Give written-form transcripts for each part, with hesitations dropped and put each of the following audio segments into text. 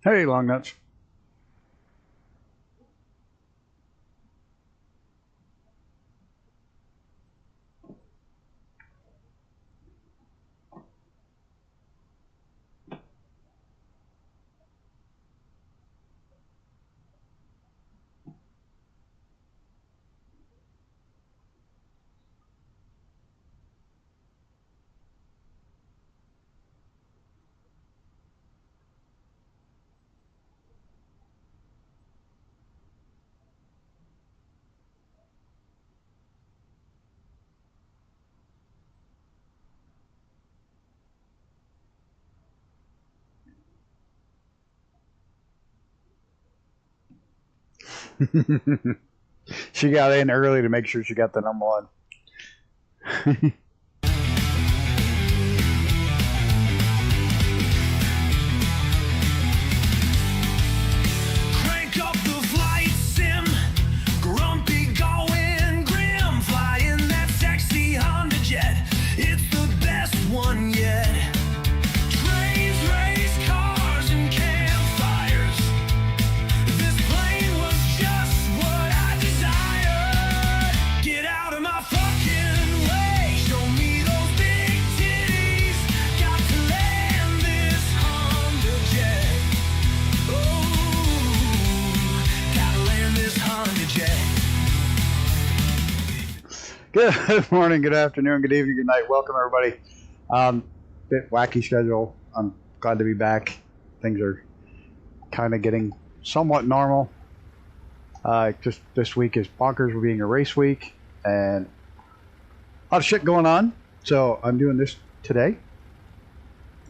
Hey, long nuts. She got in early to make sure she got the number one. Crank up the flight sim, grumpy going grim, flying that sexy Honda jet. It's the best one yet. Trains, race cars, and campfires. This plane was just what I desired. Get out of my fucking way. Show me those big titties. Got to land this Honda jet. Oh, gotta land this Honda jet. Good morning, good afternoon, good evening, good night. Welcome, everybody. Bit wacky schedule. I'm glad to be back. Things are kind of getting somewhat normal. Just this week is bonkers for being a race week and a lot of shit going on. So I'm doing this today,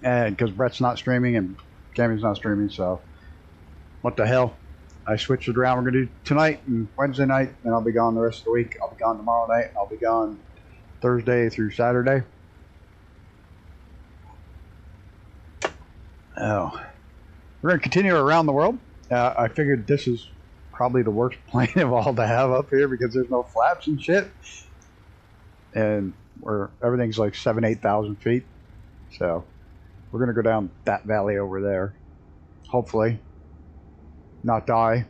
and because Brett's not streaming and Cammy's not streaming, so what the hell? I switched it around. We're gonna do tonight and Wednesday night, and I'll be gone the rest of the week. I'll be gone tomorrow night. I'll be gone Thursday through Saturday. Oh, we're gonna continue around the world. I figured this is probably the worst plane of all to have up here because there's no flaps and shit, and everything's like 8,000 feet. So we're gonna go down that valley over there. Hopefully, not die.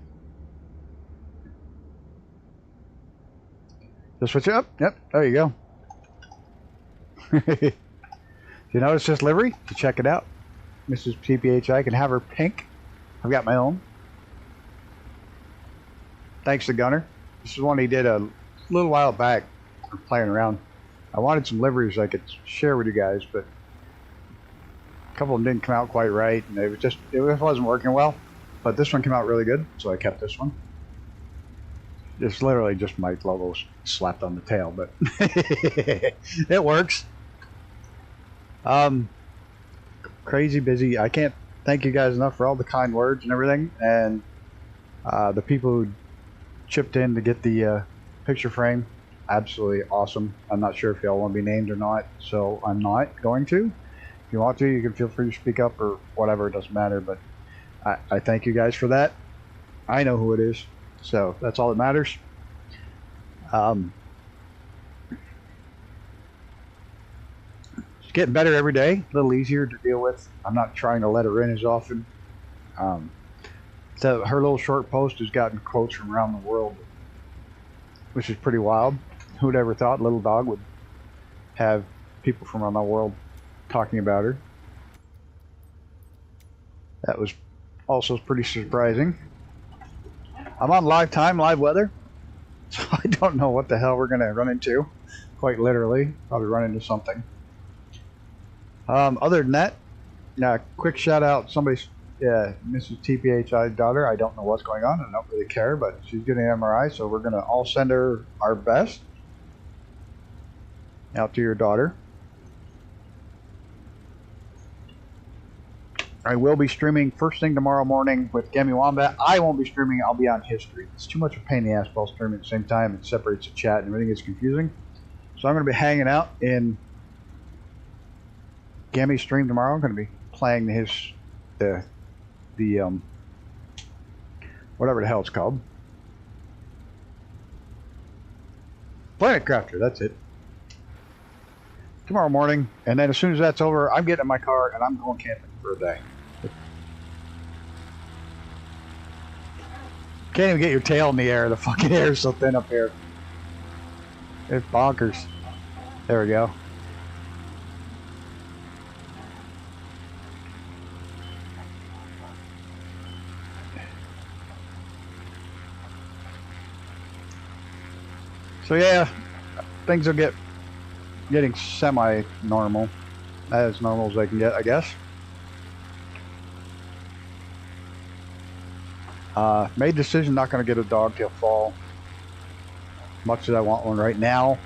Just switch it up. Yep, there you go. You notice this livery? To check it out. Mrs. TPHI can have her pink. I've got my own. Thanks to Gunner. This is one he did a little while back. I'm playing around. I wanted some liveries I could share with you guys, but a couple of them didn't come out quite right, and it wasn't working well. But this one came out really good, so I kept this one. It's literally just my logo slapped on the tail, but it works. Crazy busy. I can't thank you guys enough for all the kind words and everything, and the people who chipped in to get the picture frame. Absolutely awesome. I'm not sure if y'all want to be named or not, so I'm not going to. If you want to, you can feel free to speak up or whatever. It doesn't matter, but I thank you guys for that. I know who it is, so that's all that matters. It's getting better every day, a little easier to deal with. I'm not trying to let her in as often. So her little short post has gotten quotes from around the world, which is pretty wild. Who'd ever thought Little Dog would have people from around the world talking about her? That was also pretty surprising. I'm on live time, live weather, so I don't know what the hell we're going to run into. Quite literally, probably run into something. Other than that, quick shout out. Somebody's Mrs. TPHI's daughter. I don't know what's going on. I don't really care, but she's getting an MRI, so we're going to all send her our best out to your daughter. I will be streaming first thing tomorrow morning with Gammy Wombat. I won't be streaming. I'll be on history. It's too much of a pain in the ass while streaming at the same time. It separates the chat and everything is confusing. So I'm going to be hanging out in Gammy's stream tomorrow. I'm going to be playing the whatever the hell it's called. Planet Crafter, that's it. Tomorrow morning, and then as soon as that's over, I'm getting in my car and I'm going camping for a day. Can't even get your tail in the air. The fucking air is so thin up here. It's bonkers. There we go. So yeah, things will getting semi-normal, as normal as they can get, I guess. Made decision not going to get a dog till fall. Much as I want one right now,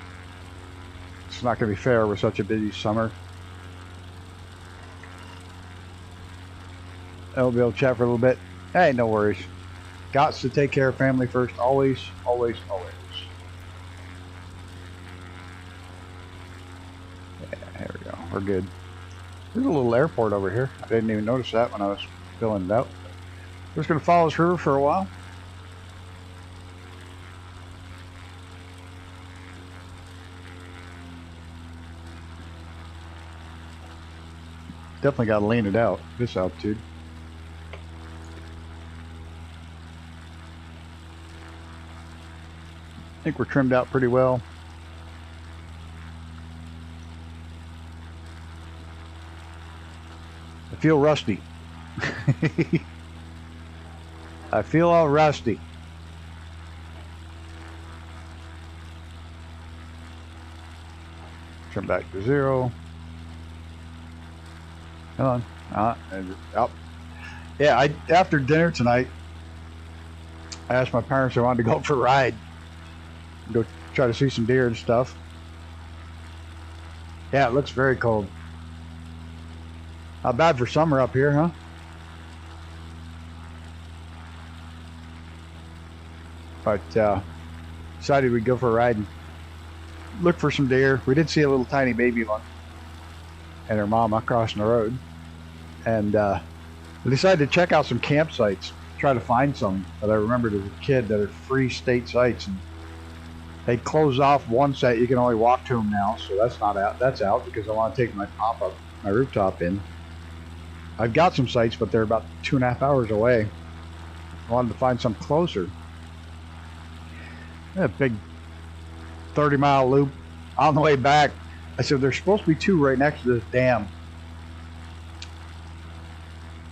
it's not going to be fair with such a busy summer. I'll be able to chat for a little bit. Hey, no worries. Gots to take care of family first. Always, always, always. There we go. We're good. There's a little airport over here. I didn't even notice that when I was filling it out. We're just going to follow this river for a while. Definitely got to lean it out, this altitude. I think we're trimmed out pretty well. I feel rusty. I feel all rusty. Turn back to 0. Come on. Up. Yeah, after dinner tonight, I asked my parents if I wanted to go for a ride. Go try to see some deer and stuff. Yeah, it looks very cold. Not bad for summer up here, huh? But decided we'd go for a ride and look for some deer. We did see a little tiny baby one and her mama crossing the road. And we decided to check out some campsites, try to find some that I remembered as a kid that are free state sites. And they closed off one site. You can only walk to them now, so that's not out. That's out because I want to take my rooftop in. I've got some sites, but they're about 2.5 hours away. I wanted to find some closer. A big 30-mile loop. On the way back, I said there's supposed to be 2 right next to this dam.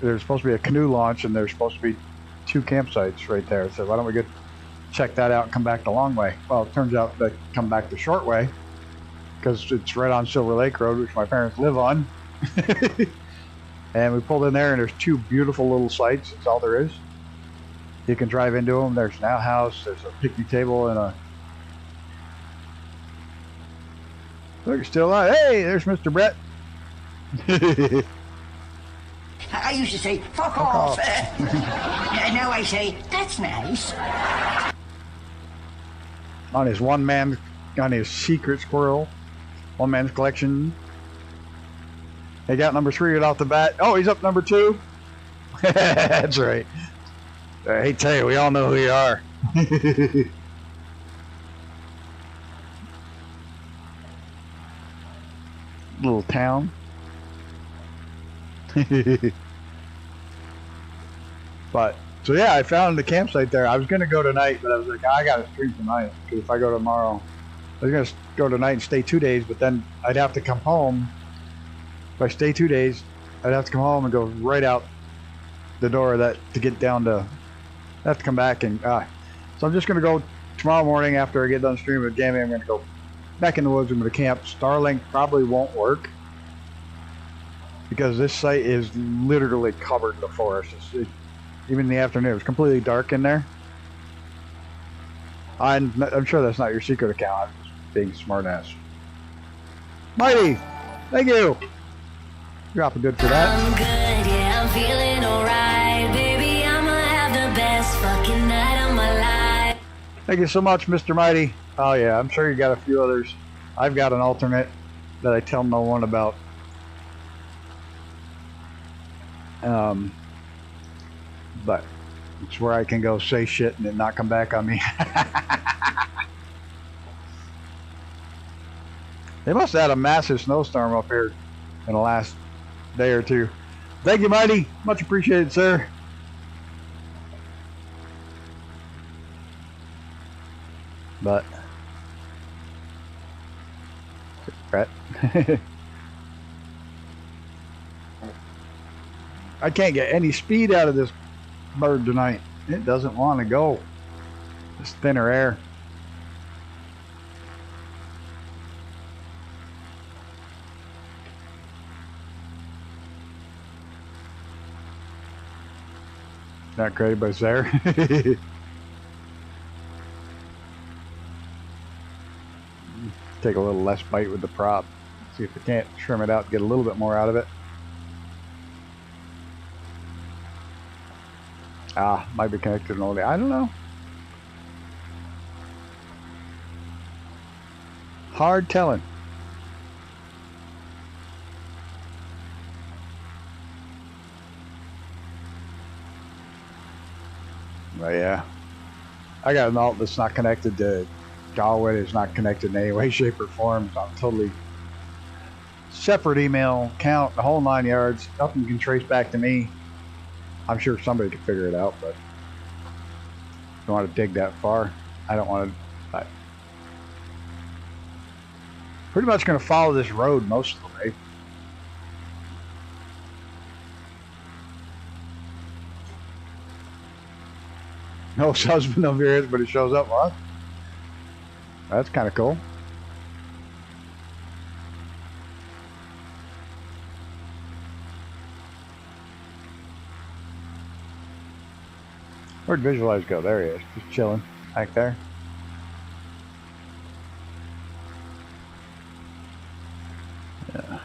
There's supposed to be a canoe launch, and there's supposed to be 2 campsites right there. So why don't we go check that out and come back the long way? Well, it turns out they come back the short way because it's right on Silver Lake Road, which my parents live on. And we pulled in there, and there's 2 beautiful little sites. That's all there is. You can drive into them. There's an outhouse. There's a picnic table and a... Look, you're still alive. Hey, there's Mr. Brett. I used to say, fuck off. Now I say, that's nice. On his secret squirrel. One man's collection. He got number 3 right off the bat. Oh, he's up number 2. That's right. I tell you, we all know who you are. Little town. But so yeah, I found the campsite there. I was gonna go tonight, but I was like, I gotta stream tonight because if I go tomorrow, I was gonna go tonight and stay 2 days, but then I'd have to come home. If I stay 2 days, I'd have to come home and go right out the door to get down to. I have to come back and so I'm just gonna go tomorrow morning after I get done streaming with Jamie. I'm gonna go back in the woods. I'm gonna camp. Starlink probably won't work because this site is literally covered in the forest. Even in the afternoon, it was completely dark in there. I'm sure that's not your secret account. I'm just being smart ass. Mighty, thank you. Dropping good for that. I'm good, yeah, I'm feeling alright, baby. I'ma have the best fucking night of my life. Thank you so much, Mr. Mighty. Oh yeah, I'm sure you got a few others. I've got an alternate that I tell no one about. But it's where I can go say shit and it not come back on me. They must have had a massive snowstorm up here in the last day or 2. Thank you, Mighty. Much appreciated, sir. But Brett, I can't get any speed out of this bird tonight. It doesn't want to go. It's thinner air. Not crazy, but it's there. Take a little less bite with the prop. See if we can't trim it out, get a little bit more out of it. Ah, might be connected only. I don't know. Hard telling. But yeah, I got an alt that's not connected to Galway. It's not connected in any way, shape, or form. So I'm totally separate email account, the whole 9 yards. Nothing can trace back to me. I'm sure somebody could figure it out, but don't want to dig that far. I don't want to. Pretty much going to follow this road most of the way. No husband over here, but it shows up. What? That's kind of cool. Where'd Visualize go? There he is, just chilling back there. Yeah.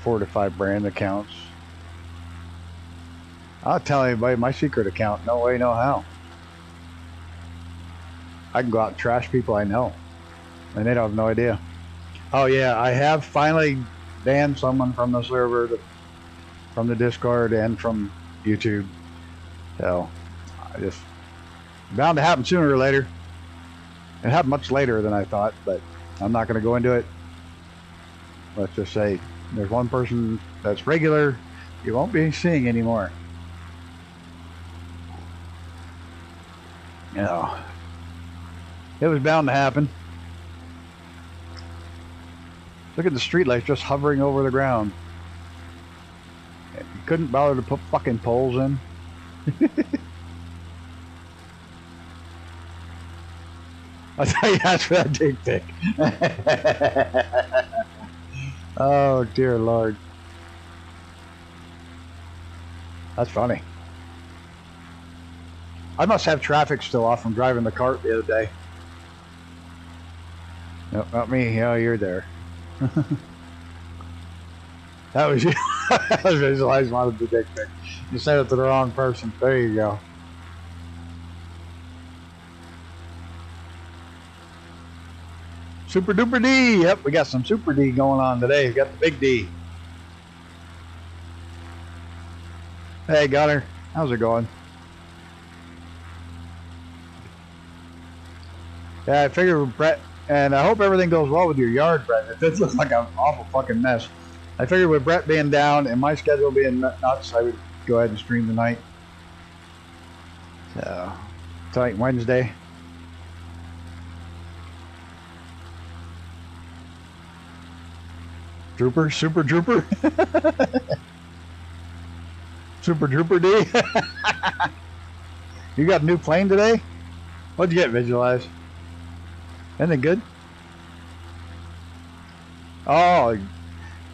4 to 5 brand accounts. I'll tell anybody my secret account. No way, no how. I can go out and trash people I know, and they don't have no idea. Oh yeah, I have finally banned someone from the server, from the Discord, and from YouTube. So, I just bound to happen sooner or later. It happened much later than I thought, but I'm not going to go into it. Let's just say there's one person that's regular you won't be seeing anymore. You know, it was bound to happen. Look at the streetlights just hovering over the ground. You couldn't bother to put fucking poles in. I'll tell you, that's for that dick pic. Oh dear Lord. That's funny. I must have traffic still off from driving the cart the other day. Nope, not me. Oh, you're there. That was you. That was Visualize wanted the dick pic. You sent it to the wrong person. There you go. Super duper D. Yep, we got some super D going on today. We got the big D. Hey, Gunner. How's it going? Yeah, I figured with Brett, and I hope everything goes well with your yard, Brett. It does look like an awful fucking mess. I figured with Brett being down and my schedule being nuts, I would go ahead and stream tonight. So, tonight, Wednesday. Drooper, Super Drooper. Super Drooper D. You got a new plane today? What'd you get, Visualize? Anything good? Oh,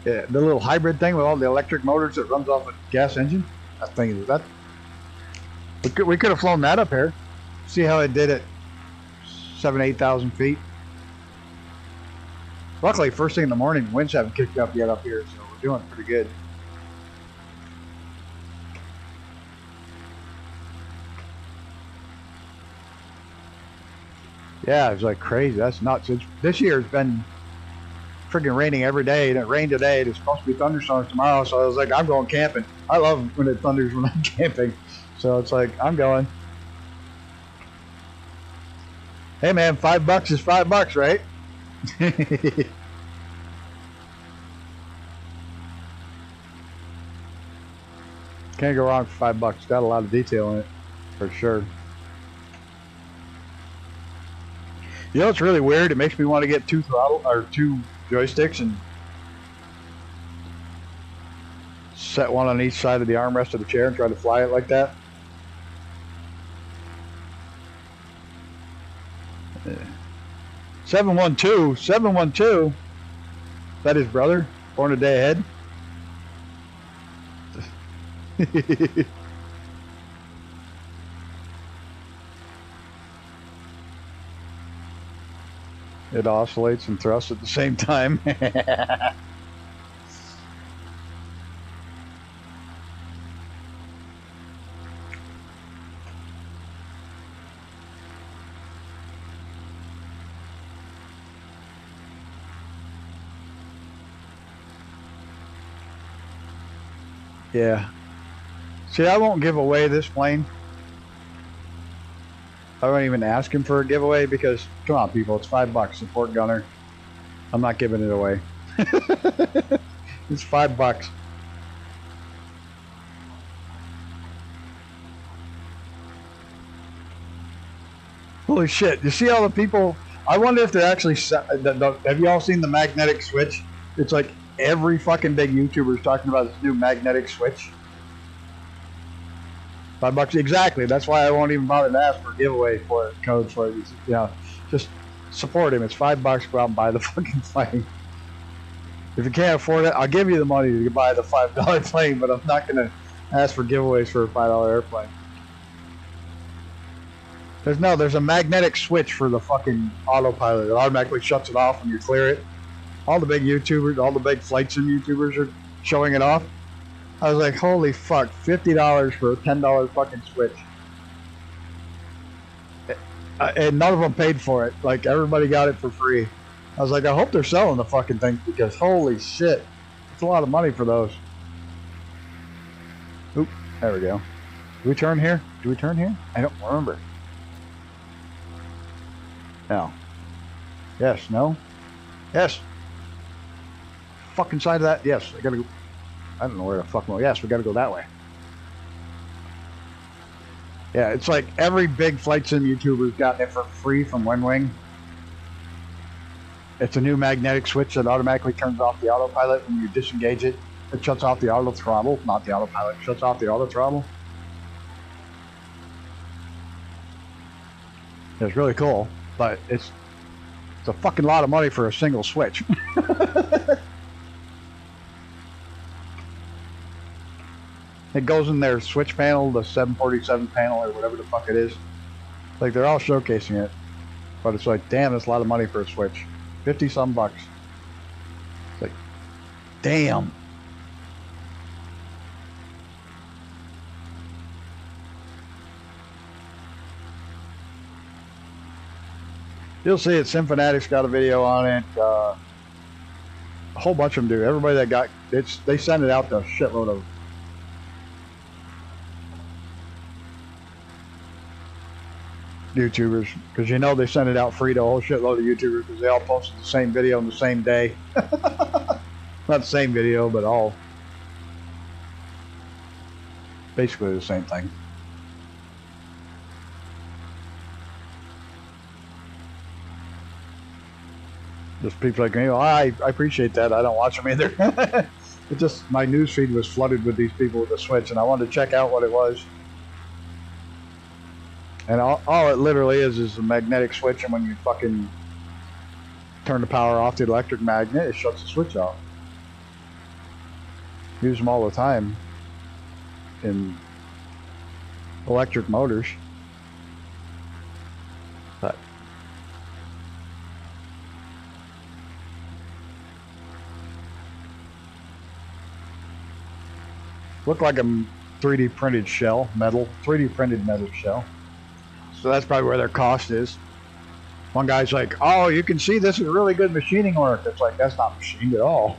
yeah, the little hybrid thing with all the electric motors that runs off a gas engine. That thing is that. We could have flown that up here. See how it did at 8,000 feet. Luckily, first thing in the morning, winds haven't kicked up yet up here, so we're doing pretty good. Yeah, it's like crazy. That's nuts. This year's been freaking raining every day, and it rained today. It's supposed to be thunderstorms tomorrow, so I was like, I'm going camping. I love when it thunders when I'm camping. So it's like, I'm going. Hey man, $5 is $5, right? Can't go wrong for $5. Got a lot of detail in it, for sure. You know, it's really weird. It makes me want to get two joysticks and set one on each side of the armrest of the chair and try to fly it like that. 712. Is that his brother? Born a day ahead? It oscillates and thrusts at the same time. Yeah. See, I won't give away this plane. I won't even ask him for a giveaway because, come on, people, it's $5. Support Gunner. I'm not giving it away. It's $5. Holy shit! You see all the people? I wonder if they're actually. Have you all seen the magnetic switch? It's like every fucking big YouTuber is talking about this new magnetic switch. $5 exactly. That's why I won't even bother to ask for a giveaway for it, code for it. You know, just support him. It's $5. Go out and buy the fucking plane. If you can't afford it, I'll give you the money to buy the $5 plane, but I'm not gonna ask for giveaways for a $5 airplane. There's a magnetic switch for the fucking autopilot. It automatically shuts it off when you clear it. All the big YouTubers, all the big flight sim YouTubers are showing it off. I was like, holy fuck, $50 for a $10 fucking switch. And none of them paid for it. Like, everybody got it for free. I was like, I hope they're selling the fucking things because holy shit. It's a lot of money for those. Oop, there we go. Do we turn here? Do we turn here? I don't remember. No. Yes, no? Yes. Fucking side of that? Yes, I gotta go. I don't know where the fuck I'm going. Yes, we gotta go that way. Yeah, it's like every big flight sim YouTuber's gotten it for free from WinWing. It's a new magnetic switch that automatically turns off the autopilot when you disengage it. It shuts off the auto throttle, not the autopilot. It shuts off the auto throttle. It's really cool, but it's a fucking lot of money for a single switch. It goes in their switch panel, the 747 panel or whatever the fuck it is. Like, they're all showcasing it. But it's like, damn, that's a lot of money for a switch. 50 some bucks. It's like, damn. You'll see it. Symphonatics got a video on it. A whole bunch of them do. Everybody that got it, they send it out to a shitload of YouTubers, because you know they send it out free to a whole shitload of YouTubers because they all posted the same video on the same day. Not the same video, but all basically the same thing. Just people like me, well, I appreciate that. I don't watch them either. It just, my newsfeed was flooded with these people with the Switch, and I wanted to check out what it was. And all it literally is a magnetic switch, and when you fucking turn the power off the electric magnet, it shuts the switch off. Use them all the time in electric motors. But looked like a 3D printed shell, 3D printed metal shell. So that's probably where their cost is. One guy's like, oh, you can see this is really good machining work. It's like, that's not machined at all.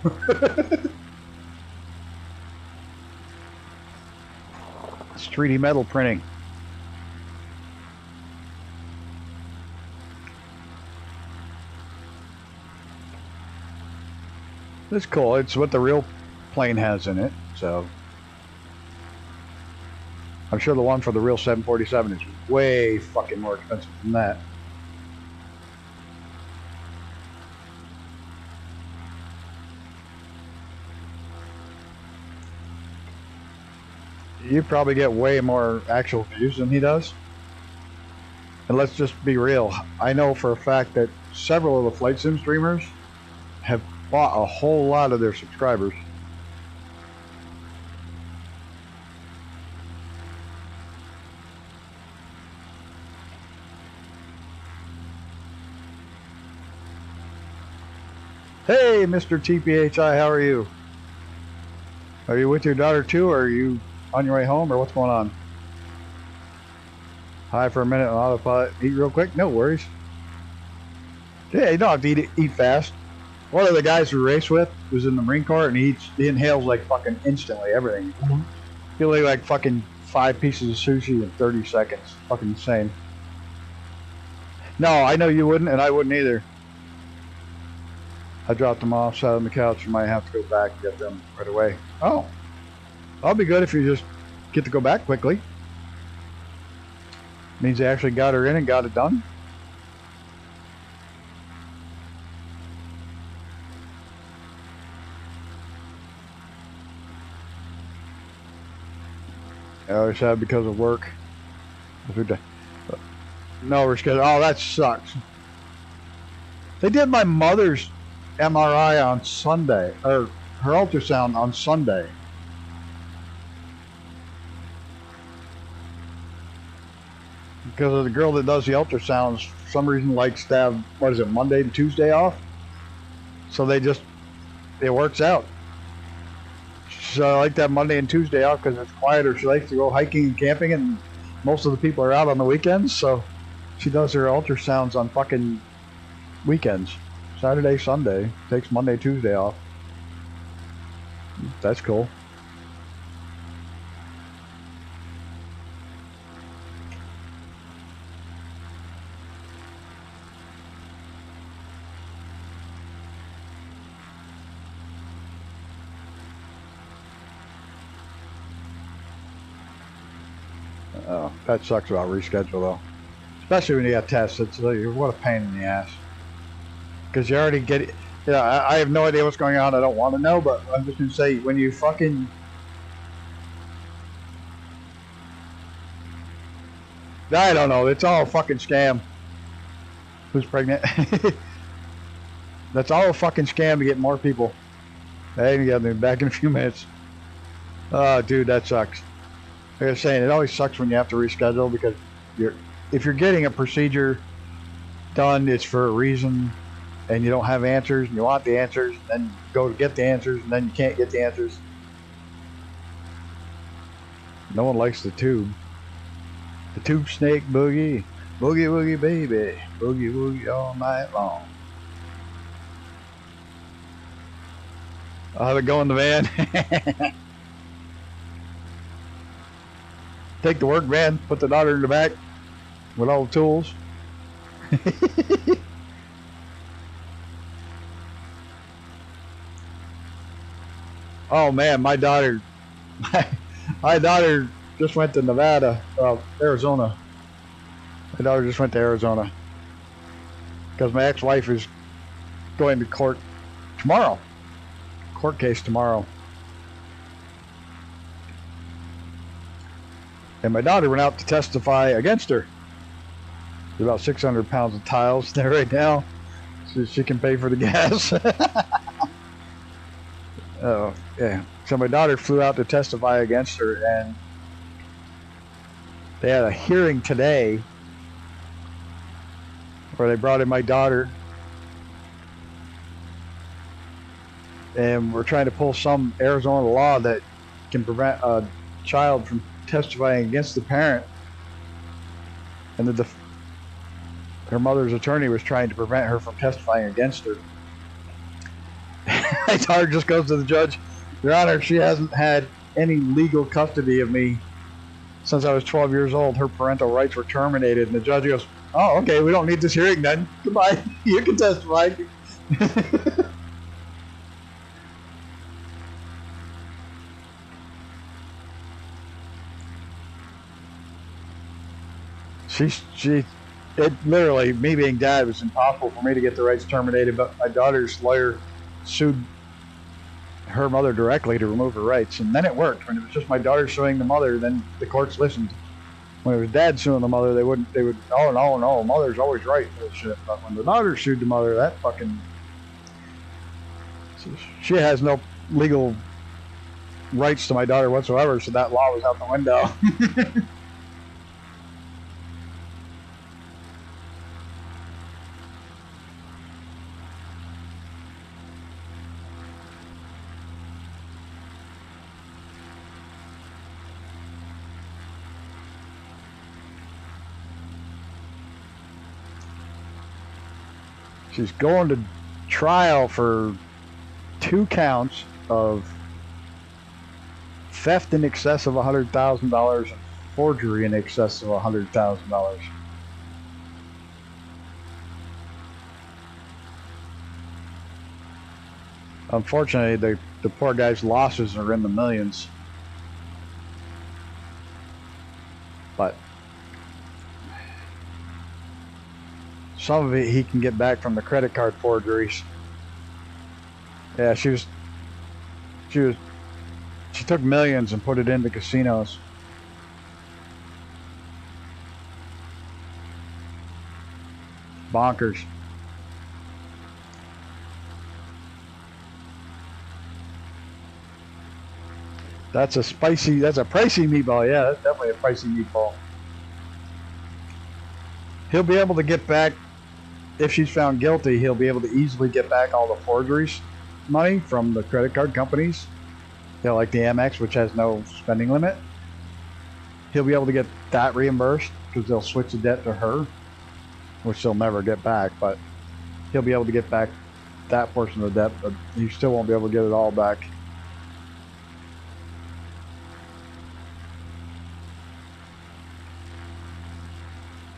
It's 3D metal printing. It's cool. It's what the real plane has in it. So I'm sure the one for the real 747 is way fucking more expensive than that. you probably get way more actual views than he does. And let's just be real. I know for a fact that several of the flight sim streamers have bought a whole lot of their subscribers. Hey, Mr. TPHI, how are you? Are you with your daughter too, or are you on your way home, or what's going on? Hi for a minute on autopilot. Eat real quick? No worries. Yeah, you don't have to eat fast. One of the guys we race with was in the Marine Corps, and he inhales like fucking instantly everything. He'll eat like fucking 5 pieces of sushi in 30 seconds. Fucking insane. No, I know you wouldn't, and I wouldn't either. I dropped them off, sat on the couch, and might have to go back and get them right away. Oh, I'll be good if you just get to go back quickly. Means they actually got her in and got it done. I always have because of work. No, we're scheduled. Oh, that sucks. They did my mother's MRI on Sunday, or her ultrasound on Sunday. Because of the girl that does the ultrasounds, for some reason likes to have, what is it, Monday and Tuesday off? So it works out. So I like to have Monday and Tuesday off because it's quieter. She likes to go hiking and camping, and most of the people are out on the weekends, so she does her ultrasounds on fucking weekends. Saturday, Sunday. Takes Monday, Tuesday off. That's cool. Oh, that sucks about reschedule though. Especially when you got tests. It's what a pain in the ass. Because you already get it. Yeah, I have no idea what's going on. I don't want to know, but I'm just going to say, when you fucking... I don't know. It's all a fucking scam. Who's pregnant? That's all a fucking scam to get more people. Hey, you got me back in a few minutes. Oh, dude, that sucks. Like I was saying, it always sucks when you have to reschedule because if you're getting a procedure done, it's for a reason. And you don't have answers, and you want the answers, and then you go to get the answers, and then you can't get the answers. No one likes the tube. The tube snake boogie. Boogie woogie baby. Boogie woogie all night long. I'll have it go in the van. Take the work van, put the daughter in the back with all the tools. Oh man, my daughter just went to Arizona. My daughter just went to Arizona because my ex-wife is going to court tomorrow. Court case tomorrow. And my daughter went out to testify against her. There's about 600 pounds of tiles there right now, so she can pay for the gas. Oh, yeah. So my daughter flew out to testify against her, and they had a hearing today where they brought in my daughter, and we're trying to pull some Arizona law that can prevent a child from testifying against the parent, and her mother's attorney was trying to prevent her from testifying against her. My daughter just goes to the judge, Your Honor, she hasn't had any legal custody of me since I was 12 years old. Her parental rights were terminated. And the judge goes, oh, okay, we don't need this hearing then. Goodbye. You can testify. It literally, me being dad, it was impossible for me to get the rights terminated, but my daughter's lawyer sued her mother directly to remove her rights, and then it worked. When it was just my daughter suing the mother, then the courts listened. When it was dad suing the mother, they would, oh no, mother's always right for this shit. But when the daughter sued the mother, that fucking, she has no legal rights to my daughter whatsoever, so that law was out the window. She's going to trial for 2 counts of theft in excess of $100,000 and forgery in excess of $100,000. Unfortunately, the poor guy's losses are in the millions. But some of it he can get back from the credit card forgeries. Yeah, she took millions and put it into casinos. Bonkers. That's a pricey meatball. Yeah, that's definitely a pricey meatball. He'll be able to get back, if she's found guilty, he'll be able to easily get back all the forgeries money from the credit card companies. You know, like the Amex, which has no spending limit. He'll be able to get that reimbursed because they'll switch the debt to her, which they'll never get back, but he'll be able to get back that portion of the debt, but he still won't be able to get it all back.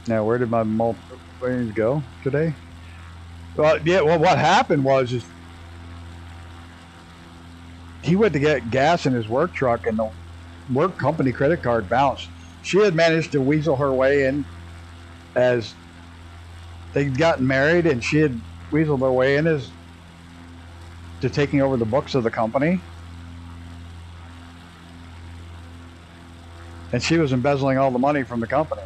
Now, where did my multi-planes go today? Well, yeah, well, what happened was is he went to get gas in his work truck and the work company credit card bounced. She had managed to weasel her way in as they'd gotten married, and she had weaseled her way in as to taking over the books of the company. And she was embezzling all the money from the company.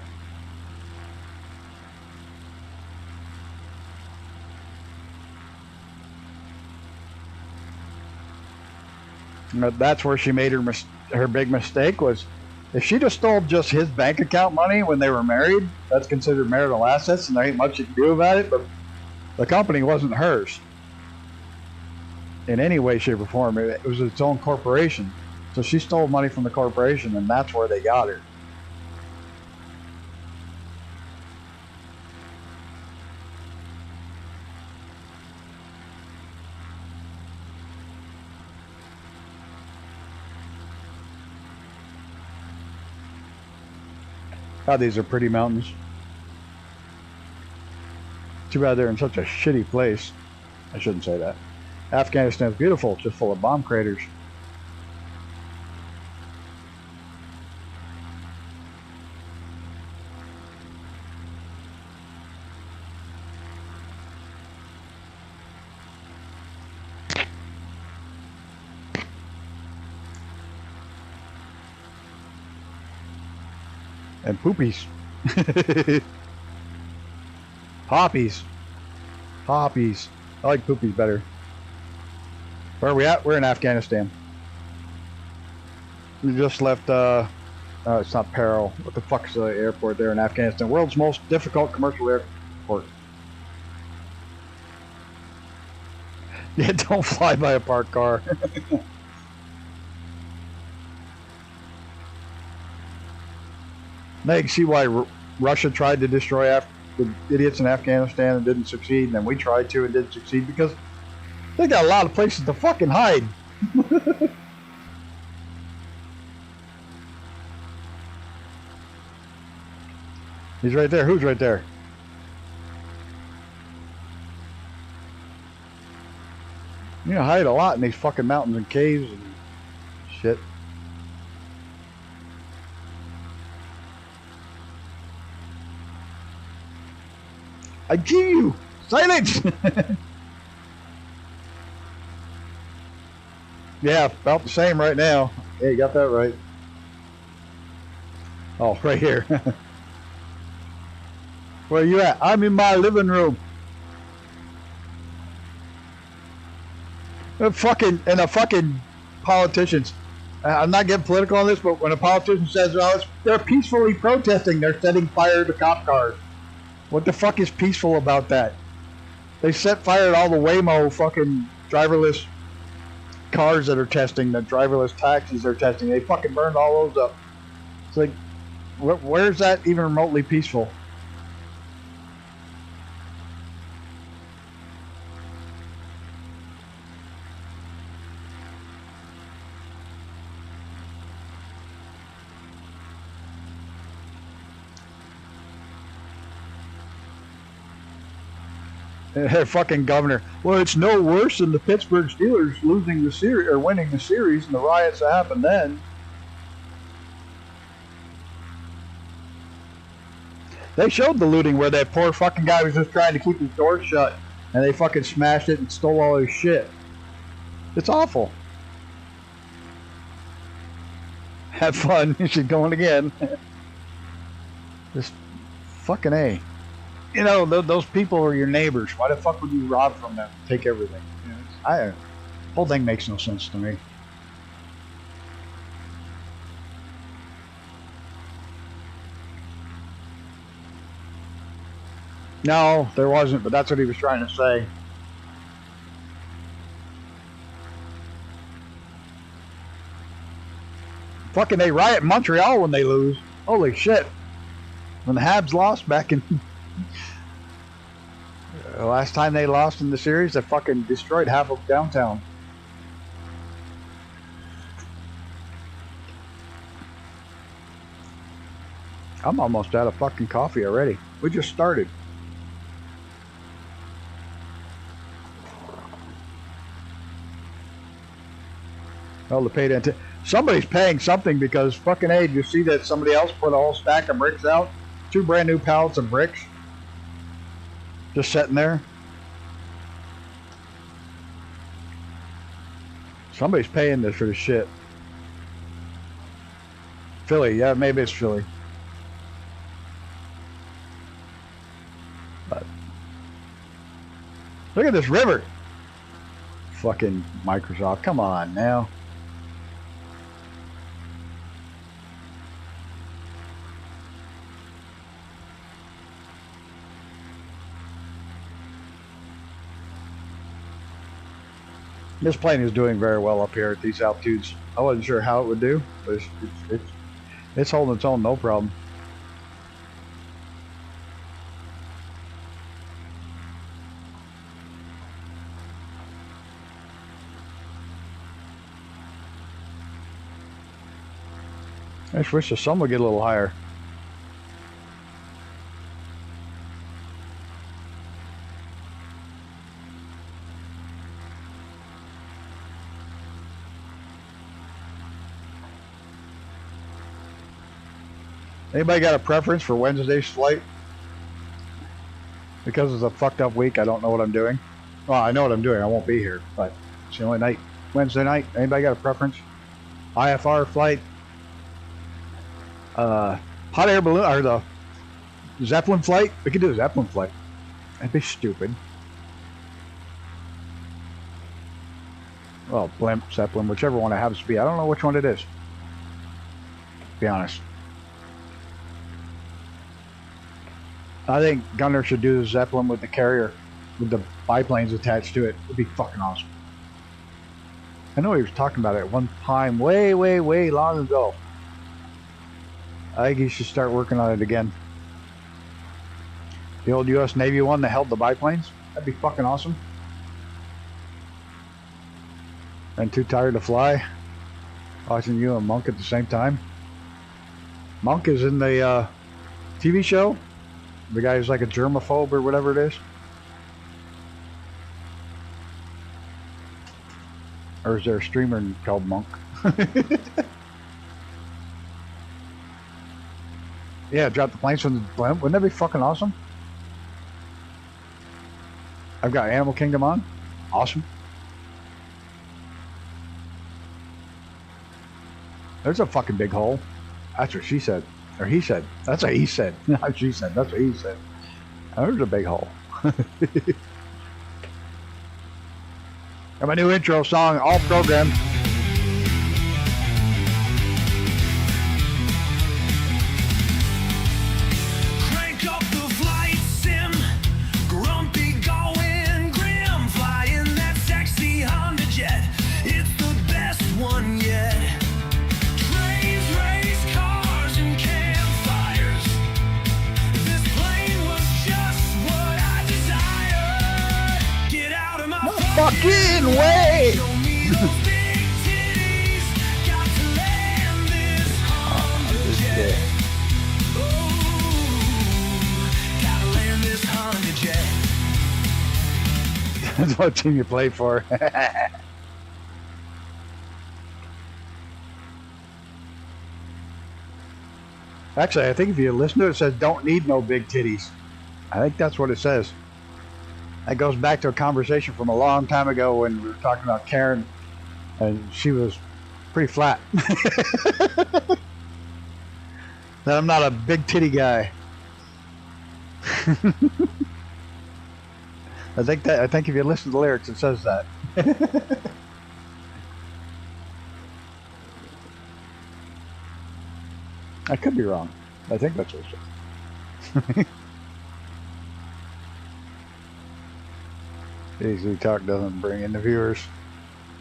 That's where she made her big mistake, was if she just stole just his bank account money when they were married, that's considered marital assets and there ain't much you can do about it, but the company wasn't hers in any way, shape, or form. It was its own corporation. So she stole money from the corporation, and that's where they got her. God, these are pretty mountains. Too bad they're in such a shitty place. I shouldn't say that. Afghanistan's beautiful, just full of bomb craters. And poopies. Poppies. Poppies. I like poopies better. Where are we at? We're in Afghanistan. We just left, it's not Peril. What the fuck's the airport there in Afghanistan? World's most difficult commercial airport. Yeah, don't fly by a parked car. Now you can see why Russia tried to destroy the idiots in Afghanistan and didn't succeed, and then we tried to and didn't succeed because they got a lot of places to fucking hide. He's right there. Who's right there? You know, hide a lot in these fucking mountains and caves and shit. I give you silence. Yeah, about the same right now. Yeah, you got that right. Oh, right here. Where you at? I'm in my living room. And a fucking politicians. I'm not getting political on this, but when a politician says, "Well, they're peacefully protesting," they're setting fire to cop cars. What the fuck is peaceful about that? They set fire to all the Waymo fucking driverless cars that are testing, the driverless taxis they're testing. They fucking burned all those up. It's like, where's that even remotely peaceful? Fucking governor. Well, it's no worse than the Pittsburgh Steelers losing the series or winning the series and the riots that happened then. They showed the looting where that poor fucking guy was just trying to keep his door shut and they fucking smashed it and stole all his shit. It's awful. Have fun. You should go in again. Just fucking A. You know, those people are your neighbors. Why the fuck would you rob from them? Take everything. You know, the whole thing makes no sense to me. No, there wasn't, but that's what he was trying to say. Fucking they riot in Montreal when they lose. Holy shit. When the Habs lost back in... The last time they lost in the series, they fucking destroyed half of downtown. I'm almost out of fucking coffee already. We just started. Well, the paid attention. Somebody's paying something because fucking A, you see that somebody else put a whole stack of bricks out? 2 brand new pallets of bricks. Just sitting there. Somebody's paying this for this shit. Philly, yeah, maybe it's Philly. But look at this river. Fucking Microsoft, come on now. This plane is doing very well up here at these altitudes. I wasn't sure how it would do, but it's holding its own, no problem. I just wish the sun would get a little higher. Anybody got a preference for Wednesday's flight? Because it's a fucked up week, I don't know what I'm doing. Well, I know what I'm doing. I won't be here, but it's the only night. Wednesday night. Anybody got a preference? IFR flight? Hot air balloon or the Zeppelin flight? We could do a Zeppelin flight. That'd be stupid. Well, blimp, Zeppelin, whichever one it happens to be. I don't know which one it is. To be honest. I think Gunner should do the Zeppelin with the carrier, with the biplanes attached to it. It'd be fucking awesome. I know he was talking about it at one time, way, way, way long ago. I think he should start working on it again. The old U.S. Navy one that held the biplanes. That'd be fucking awesome. And too tired to fly. Watching you and Monk at the same time. Monk is in the TV show. The guy who's like a germaphobe or whatever it is. Or is there a streamer called Monk? Yeah, drop the planes from the blimp. Wouldn't that be fucking awesome? I've got Animal Kingdom on. Awesome. There's a fucking big hole. That's what she said. Or he said. That's what he said. Not she said. That's what he said. There's a big hole. And my new intro song, all programmed. Crank up the flight sim, grumpy going grim, flying that sexy Honda jet. It's the best one yet. Trains, race cars, and campfires. This plane was just what I desired. Get out of my Fucking way! Show me those big titties. Got to land this Honda jet. Gotta land this Honda jet. That's what team you play for. Actually, I think if you listen to it, it says don't need no big titties. I think that's what it says. That goes back to a conversation from a long time ago when we were talking about Karen, and she was pretty flat. That I'm not a big titty guy. I think if you listen to the lyrics, it says that. I could be wrong. I think that's what it says. Easy talk doesn't bring in the viewers.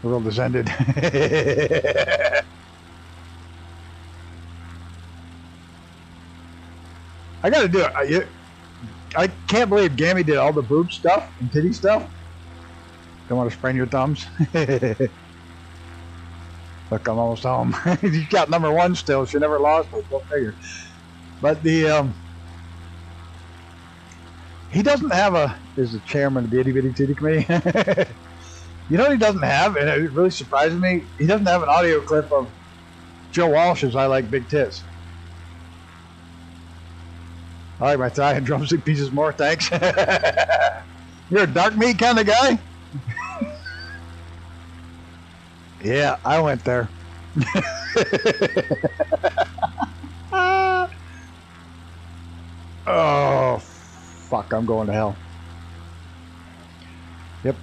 The world has ended. I gotta do it. I can't believe Gammy did all the boob stuff and titty stuff. Don't want to sprain your thumbs. Look, I'm almost home. He's got #1 still. She never lost it. Go figure. But the he doesn't have is the chairman of the Itty Bitty Titty Committee. You know what he doesn't have, and it really surprises me? He doesn't have an audio clip of Joe Walsh's I Like Big Tits. I like my thigh and drumstick pieces more, thanks. You're a dark meat kind of guy? Yeah, I went there. Oh, fuck, I'm going to hell. Yep.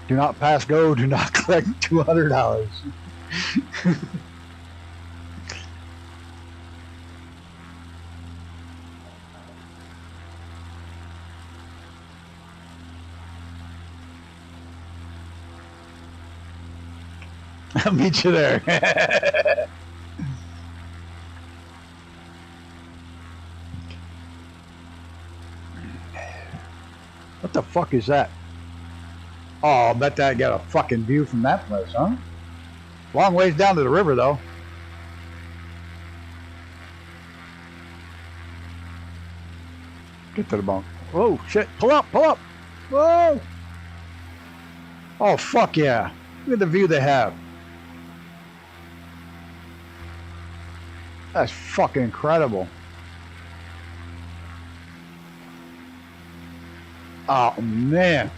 Do not pass go, do not collect $200. I'll meet you there. What the fuck is that? Oh, I bet that got a fucking view from that place, huh? Long ways down to the river, though. Get to the bunk. Whoa, shit. Pull up, pull up. Whoa. Oh, fuck yeah. Look at the view they have. That's fucking incredible. Oh, man.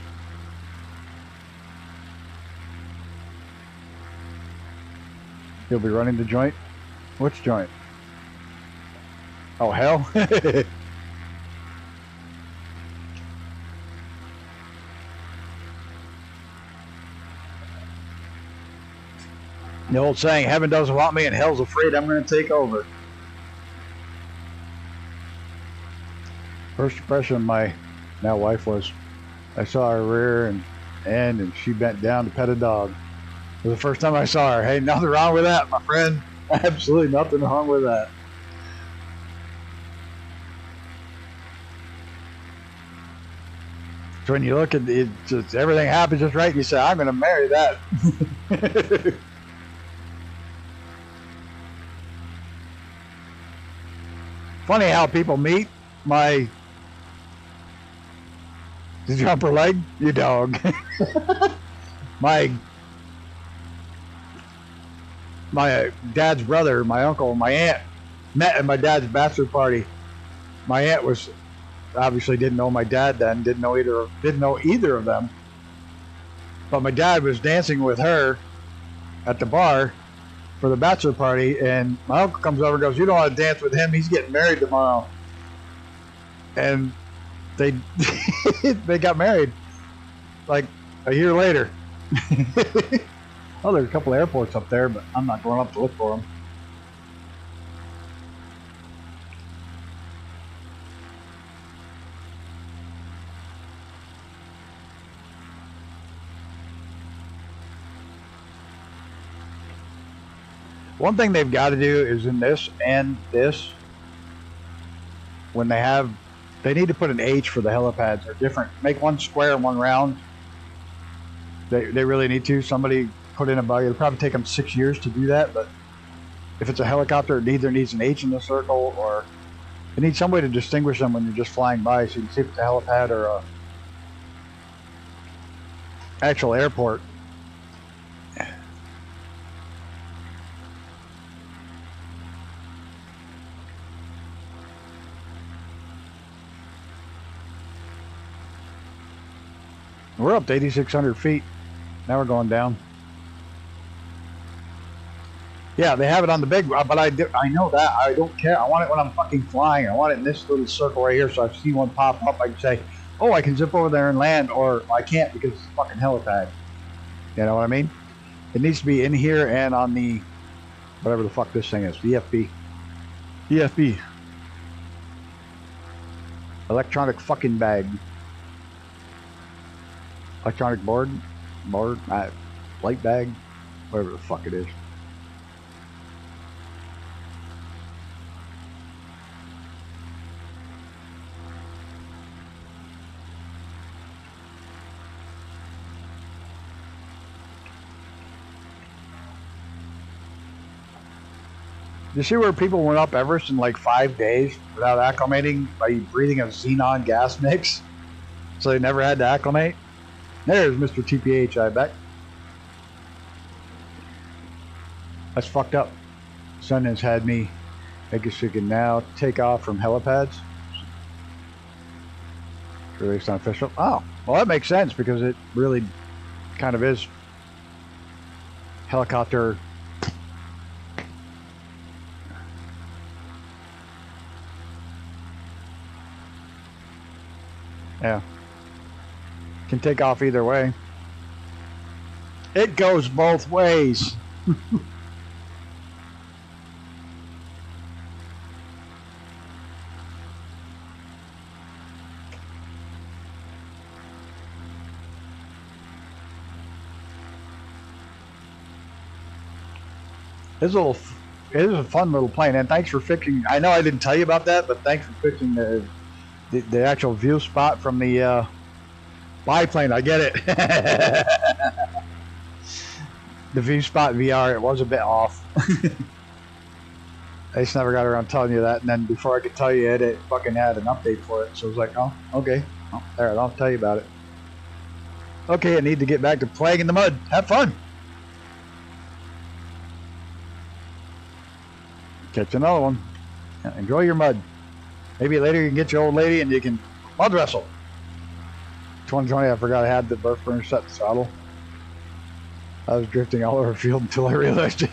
He'll be running the joint? Which joint? Oh, hell? The old saying, heaven doesn't want me and hell's afraid I'm going to take over. First impression of my now wife was, I saw her rear end and she bent down to pet a dog. It was the first time I saw her. Hey, nothing wrong with that, my friend. Absolutely nothing wrong with that. So when you look at it, just everything happens just right, you say, I'm going to marry that. Funny how people meet. Did you drop her leg? You dog. my dad's brother, my uncle, my aunt met at my dad's bachelor party. My aunt was obviously didn't know my dad then, didn't know either of them. But my dad was dancing with her at the bar, for the bachelor party, and my uncle comes over and goes, "You don't want to dance with him. He's getting married tomorrow." And they they got married like a year later. Oh, there's a couple of airports up there, but I'm not going up to look for them. One thing they've got to do is in this and this, when they need to put an H for the helipads. They're different. Make one square and one round. They really need to. Somebody put in a bug. It'll probably take them 6 years to do that, but if it's a helicopter, it either needs an H in the circle, or it needs some way to distinguish them when you're just flying by, so you can see if it's a helipad or a actual airport. We're up to 8,600 feet. Now we're going down. Yeah, they have it on the big, but I know that. I don't care. I want it when I'm fucking flying. I want it in this little circle right here, so I see one pop up. I can say, oh, I can zip over there and land, or I can't because it's a fucking helipad. You know what I mean? It needs to be in here and on the, whatever the fuck this thing is, EFB. EFB. Electronic fucking bag. Electronic board, flight bag, whatever the fuck it is. You see where people went up Everest in like 5 days without acclimating by breathing a xenon gas mix? So they never had to acclimate? There's Mr. TPH, I bet. That's fucked up. Sun has had me making sure you can now take off from helipads. Released unofficial. Oh, well that makes sense because it really kind of is helicopter. Yeah. Can take off either way. It goes both ways. It is a fun little plane, and thanks for fixing. I know I didn't tell you about that, but thanks for fixing the actual view spot from the biplane. I get it. The view spot VR, it was a bit off. I just never got around telling you that, and then before I could tell you it fucking had an update for it. So I was like, oh, okay. Oh, there, I'll tell you about it. Okay, I need to get back to playing in the mud. Have fun. Catch another one. Enjoy your mud. Maybe later you can get your old lady and you can mud wrestle. 2020, I forgot I had the burst burner set the throttle. I was drifting all over the field until I realized it.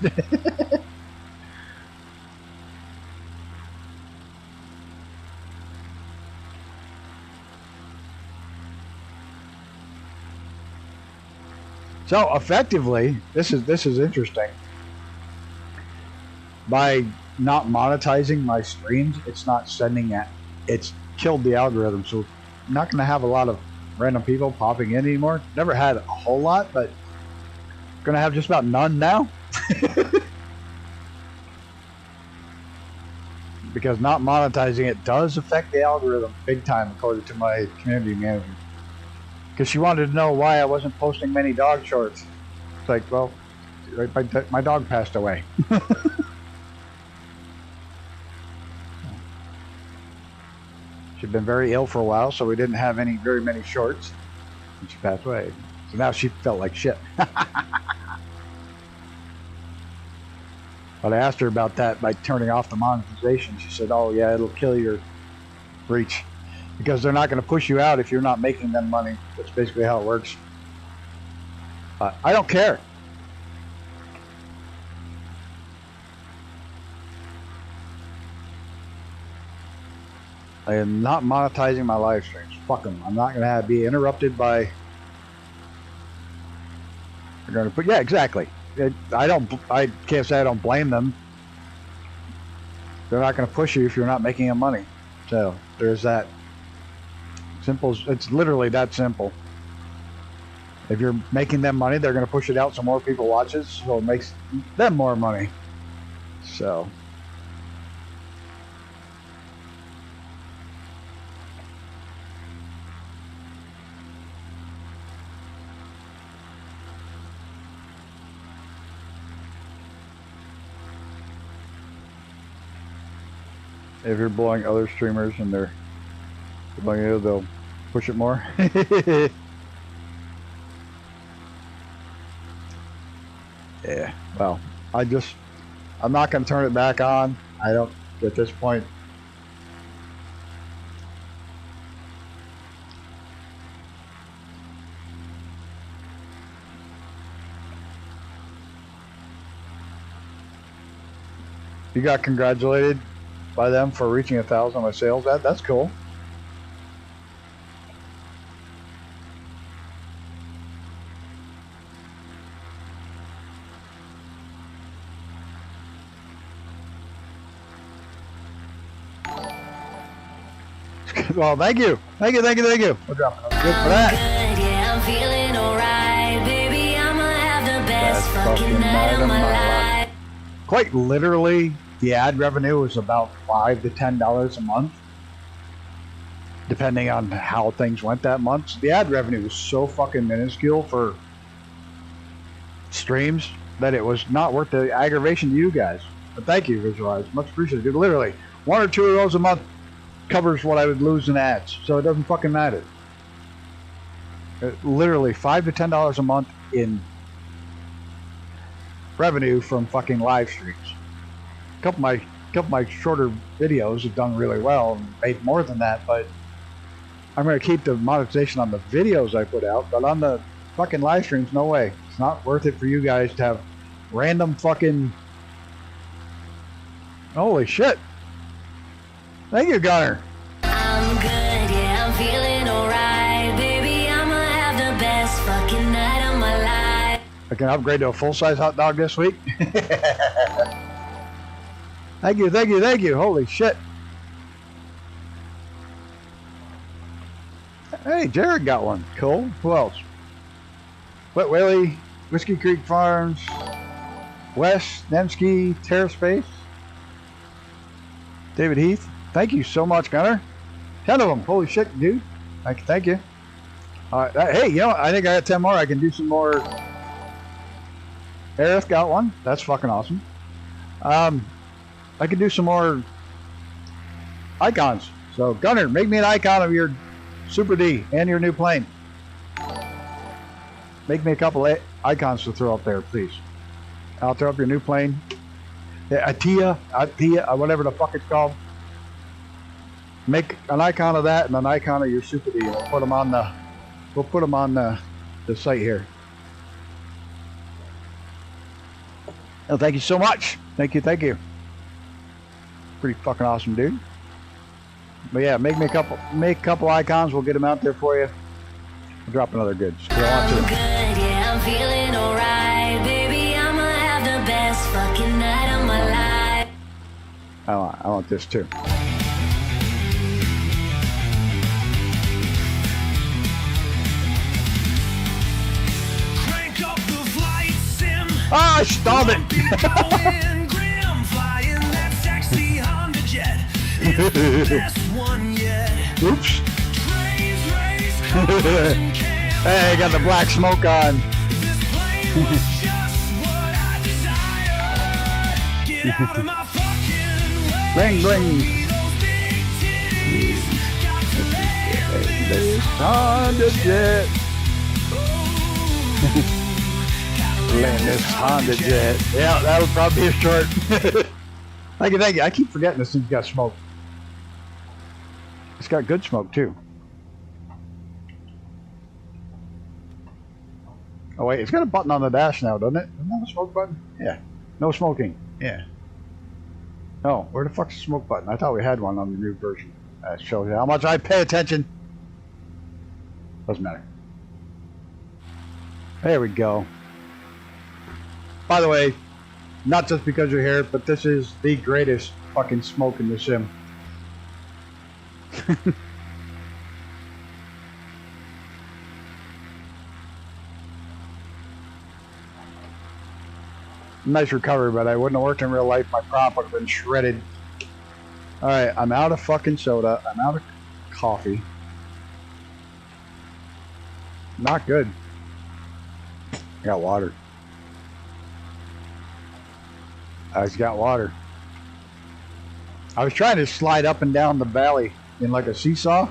So effectively, this is interesting. By not monetizing my streams, it's not sending it. It's killed the algorithm, so I'm not going to have a lot of random people popping in anymore. Never had a whole lot, but going to have just about none now. Because not monetizing it does affect the algorithm big time, according to my community manager. Because she wanted to know why I wasn't posting many dog shorts. It's like, well, my dog passed away. She'd been very ill for a while, so we didn't have very many shorts. And she passed away. So now she felt like shit. But I asked her about that by turning off the monetization. She said, oh yeah, it'll kill your reach. Because they're not going to push you out if you're not making them money. That's basically how it works. I don't care. I am not monetizing my live streams. Fuck them. I'm not gonna be interrupted by. They're gonna put. Yeah, exactly. I can't say I don't blame them. They're not gonna push you if you're not making them money. So there's that. Simple. It's literally that simple. If you're making them money, they're gonna push it out so more people watch it, so it makes them more money. So. If you're blowing other streamers and they're blowing you, they'll push it more. Yeah, well, I'm not going to turn it back on. I don't, at this point. You got congratulated by them for reaching 1,000 on my sales. That's cool. Well, thank you. We're dropping good for that. Good, yeah, I'm feeling alright, baby. I'ma have the best fucking night of my life. Quite literally, the ad revenue was about $5 to $10 a month, depending on how things went that month. So the ad revenue was so fucking minuscule for streams that it was not worth the aggravation to you guys. But thank you, Visualize. Much appreciated. Dude, literally, 1 or 2 of those a month covers what I would lose in ads, so it doesn't fucking matter. Literally $5 to $10 a month in revenue from fucking live streams. A couple of my shorter videos have done really well and made more than that, but I'm going to keep the monetization on the videos I put out, but on the fucking live streams, no way. It's not worth it for you guys to have random fucking. Holy shit. Thank you, Gunner. I'm good, yeah, I'm feeling alright, baby. I'ma have the best fucking night of my life. I can upgrade to a full-size hot dog this week. Thank you. Holy shit. Hey, Jared got one. Cool. Who else? Wet Willie, Whiskey Creek Farms, Wes, Nemsky, Terra Space, David Heath. Thank you so much, Gunner. 10 of them. Holy shit, dude. Thank you. Hey, you know, I think I got 10 more. I can do some more. Aerith got one. That's fucking awesome. I can do some more icons. So, Gunner, make me an icon of your Super D and your new plane. Make me a couple of icons to throw up there, please. I'll throw up your new plane. Yeah, ATW, whatever the fuck it's called. Make an icon of that and an icon of your Super D. We'll put them on the site here. Oh, thank you so much. Thank you. Pretty fucking awesome, dude. But yeah, make a couple icons. We'll get them out there for you. We'll drop another goods. I'm good, yeah, I'm feeling alright, baby. I'ma have the best fucking night of my life. I want this too. Crank up the flight sim. Ah, I stalled it. Going grim, flying that sexy Honda jet. It's the best one yet. Oops. Trains race cars and camps. Hey, got the black smoke on. This plane was just what I desired. Get out of my fucking way. Bling, bling. See those big titties. Got to land this Honda jet. Ooh, Land this Honda jet. Yeah, that would probably be a short. Thank you. I keep forgetting this thing's got smoke. It's got good smoke too. Oh wait, it's got a button on the dash now, doesn't it? Isn't that a smoke button? Yeah. No smoking. Yeah. Oh, where the fuck's the smoke button? I thought we had one on the new version. That shows you how much I pay attention. Doesn't matter. There we go. By the way, not just because you're here, but this is the greatest fucking smoke in the sim. Nice recovery, but I wouldn't have worked in real life. My prop would have been shredded. Alright, I'm out of fucking soda. I'm out of coffee. Not good. I got water. I just got water. I was trying to slide up and down the valley in like a seesaw.